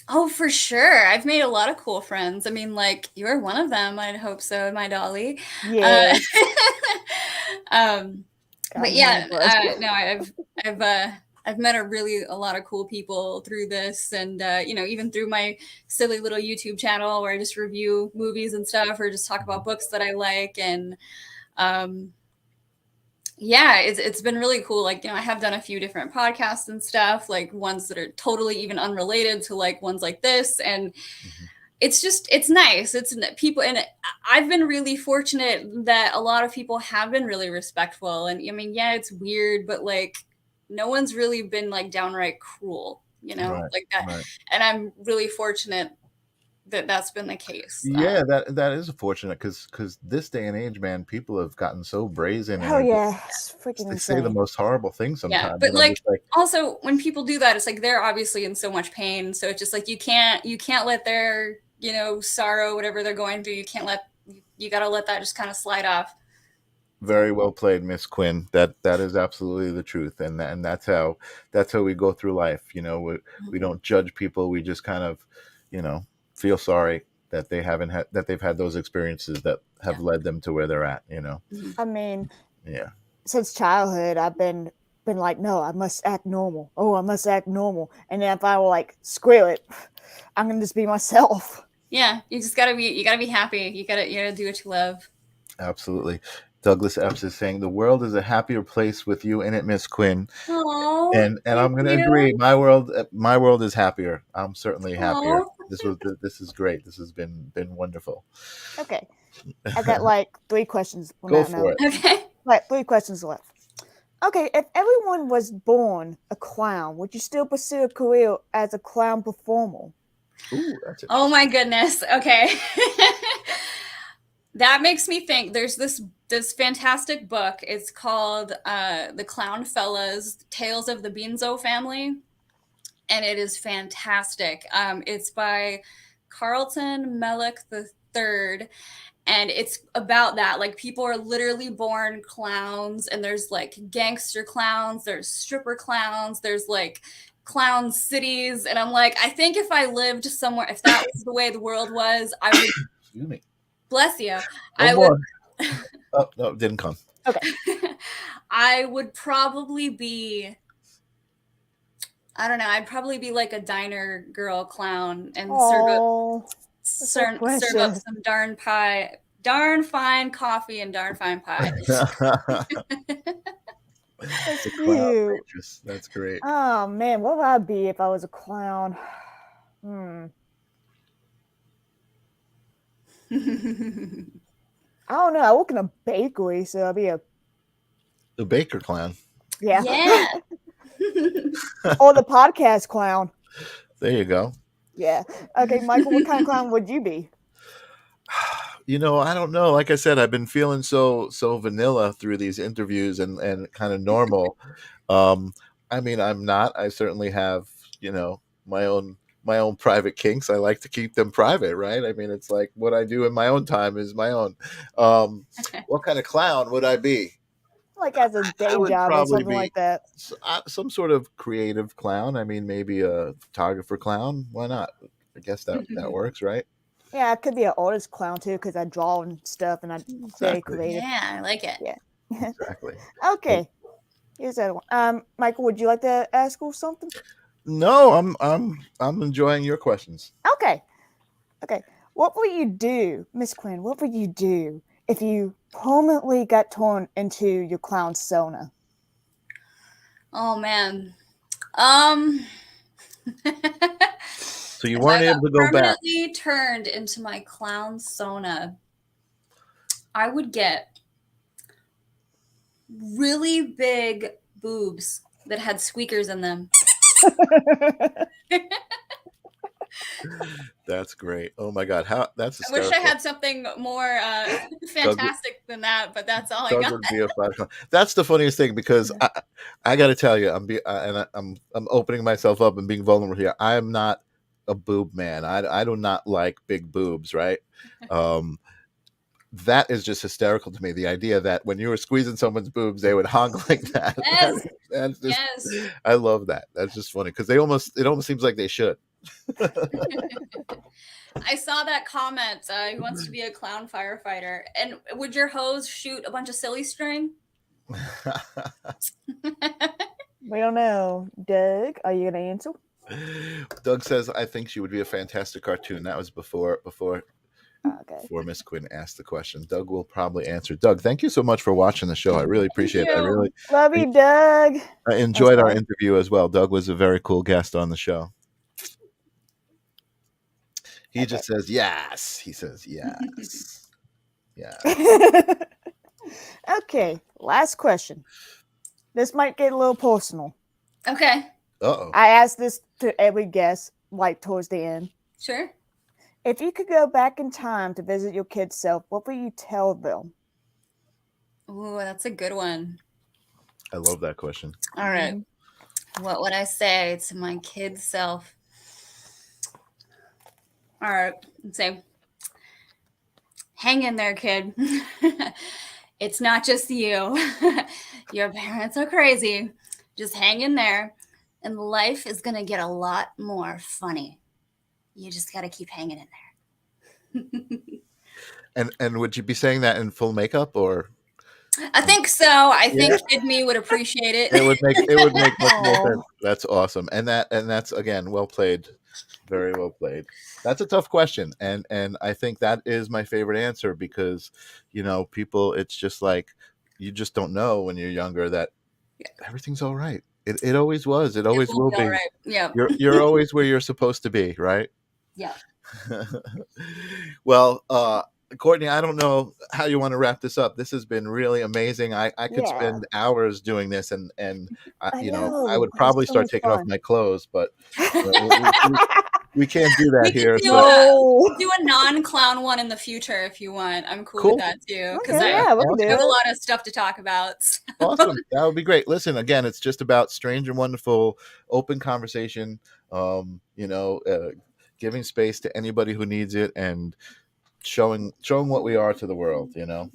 Oh, for sure. I've made a lot of cool friends. I mean, like, you're one of them. I'd hope so, my dolly. Yeah. But yeah, no, I've met a lot of cool people through this, and even through my silly little YouTube channel where I just review movies and stuff, or just talk about books that I like, and yeah, it's been really cool. Like, I have done a few different podcasts and stuff, like ones that are totally even unrelated to like ones like this. And it's nice. It's people. And I've been really fortunate that a lot of people have been really respectful. And I mean, yeah, it's weird, but like no one's really been like downright cruel, Right, like that. right. And I'm really fortunate that that's been the case. Yeah, that is fortunate because this day and age, man, people have gotten so brazen and Oh are yeah, it's freaking they say the insane. most horrible things Yeah, sometimes. but And I'm like, just like, also when people do that, it's like they're obviously in so much pain. So it's just like you can't let their sorrow, whatever they're going through, you gotta let that just kind of slide off. very well played, Miss Quin. That is absolutely the truth, and that's how we go through life. We don't judge people. We just kind of, feel sorry that they've had those experiences that have led them to where they're at. I mean, Yeah. since childhood, I've been like, no, I must act normal. Oh, I must act normal. And then if I were like, screw it, I'm gonna just be myself. Yeah, you gotta be happy. You gotta do what you love. Absolutely. Douglas Epps is saying the world is a happier place with you in it, Miss Quin. Oh, And I'm going to agree. My world is happier. I'm certainly happier. Aw. This is great. This has been wonderful. Okay, I got like 3 questions. Go for it. Okay. Like 3 questions left. Okay, if everyone was born a clown, would you still pursue a career as a clown performer? Ooh, that's Oh my goodness. Okay. That makes me think. There's this fantastic book. It's called The Clown Fellas: Tales of the Beanzo Family, and it is fantastic. It's by Carlton Mellick III, and it's about that. Like, people are literally born clowns, and there's like gangster clowns, there's stripper clowns, there's like clown cities, and I'm like, I think if I lived somewhere, if that was the way the world was, I would. Excuse me. Bless you. One more. Oh no, it didn't come. Okay. I would probably be. I don't know. I'd probably be like a diner girl clown and serve up some darn fine coffee and darn fine pie. That's cute. That's great. Oh man, what would I be if I was a clown? I don't know. I work in a bakery, so I'll be the baker clown. Yeah. Yeah. Or the podcast clown. There you go. Yeah. Okay, Michael, what kind of clown would you be? I don't know. Like I said, I've been feeling so vanilla through these interviews and kind of normal. I mean, I'm not. I certainly have, my own private kinks. I like to keep them private, right? I mean, it's like what I do in my own time is my own. What kind of clown would I be? Like as a day job or something like that. Some sort of creative clown. I mean, maybe a photographer clown. Why not? I guess that works, right? Yeah, I could be an artist clown too, because I draw and stuff, and I'm very creative. Yeah, I like it. Yeah. Exactly. Okay. Here's that one. Michael, would you like to ask us something? No, I'm enjoying your questions. Okay. What will you do, Miss Quin? What will you do if you permanently got torn into your clown persona? Oh man. So you If weren't I got able to go back. permanently turned into my clown persona, I would get really big boobs that had squeakers in them. That's great. Oh my God, how that's I wish hysterical. I had something more fantastic than that, but that's all I Doug got. would be a fun. That's the funniest thing because I got to tell you, I'm opening myself up and being vulnerable here. I am not a boob man. I do not like big boobs. Right. That is just hysterical to me. The idea that when you were squeezing someone's boobs, they would honk like that. Yes. That's just, Yes. I love that. That's just funny because it almost seems like they should. I saw that comment. He wants to be a clown firefighter. And would your hose shoot a bunch of silly string? We don't know. Doug, are you gonna answer? Doug says, "I think she would be a fantastic cartoon." That was before Okay. Miss Quin asked the question. Doug will probably answer. Doug, thank you so much for watching the show. I really appreciate it. I really love you, Doug. I enjoyed our interview as well. Doug was a very cool guest on the show. He just says yes. He says yes. Yeah. Okay, last question. This might get a little personal. Okay. Uh-oh. I asked this to every guest, like towards the end. Sure. If you could go back in time to visit your kid's self, what would you tell them? Ooh, that's a good one. I love that question. All right. What would I say to my kid self? All right. Let's say, hang in there, kid. It's not just you. Your parents are crazy. Just hang in there. And life is going to get a lot more funny. You just got to keep hanging in there. And would you be saying that in full makeup or? I think so. I think kid me would appreciate it. It would make much more sense. That's awesome. And that's again well played. Very well played. That's a tough question. And I think that is my favorite answer because, people, it's just like you just don't know when you're younger that everything's all right. It always was. It always will be. All right. Yeah. You're always where you're supposed to be, right? Yeah. Well, Courtney, I don't know how you want to wrap this up. This has been really amazing. I could spend hours doing this, and I would probably start taking off my clothes, but we can't do that here. Do a non-clown one in the future if you want. I'm cool with that too because I have a lot of stuff to talk about. So. Awesome, that would be great. Listen, again, it's just about strange and wonderful, open conversation. Giving space to anybody who needs it and showing what we are to the world, Yeah,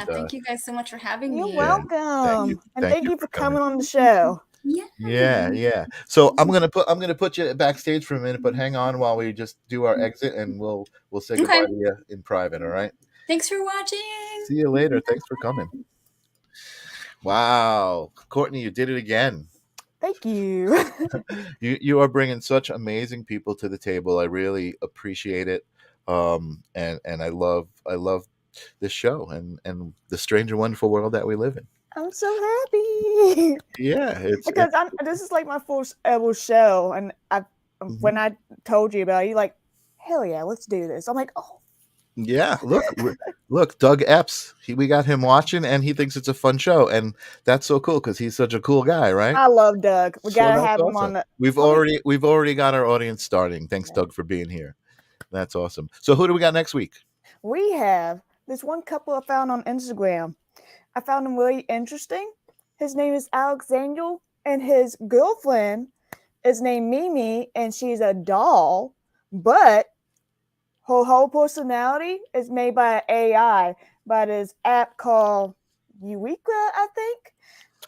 thank you guys so much for having me. You're welcome. Thank you for coming on the show. Yeah. So I'm gonna put you backstage for a minute, but hang on while we just do our exit, and we'll say goodbye to you in private. All right. Thanks for watching. See you later. Thanks for coming. Wow, Courtney, you did it again. Thank you. You are bringing such amazing people to the table. I really appreciate it. And I love this show and the strange and wonderful world that we live in. I'm so happy. Yeah, because this is like my first ever show, and when I told you about it, you're like, hell yeah, let's do this. I'm like, oh. Yeah, look, Doug Epps. We got him watching, and he thinks it's a fun show, and that's so cool because he's such a cool guy, right? I love Doug. We gotta have him on the. We've already got our audience starting. Thanks, Doug, for being here. That's awesome. So who do we got next week? We have this one couple I found on Instagram. I found him really interesting. His name is Alexander, and his girlfriend is named Mimi, and she's a doll, but her whole personality is made by AI by this app called Youve, I think.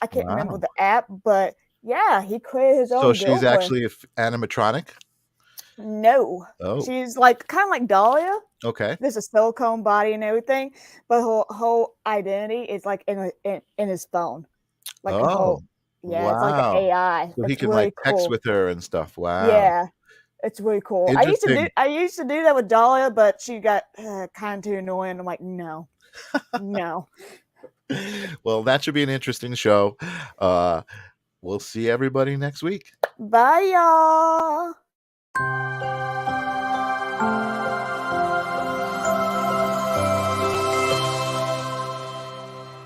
I can't remember the app, but yeah, he created his own. So she's actually an animatronic? No. Oh. She's like kind of like Dahlia. Okay. There's a silicone body and everything, but her whole identity is like in his phone. Like wow. It's like an AI. So he can really text with her and stuff. Wow. Yeah. It's really cool. I used to do that with Dahlia, but she got kind of too annoying. I'm like, no. No. Well, that should be an interesting show. We'll see everybody next week. Bye, y'all.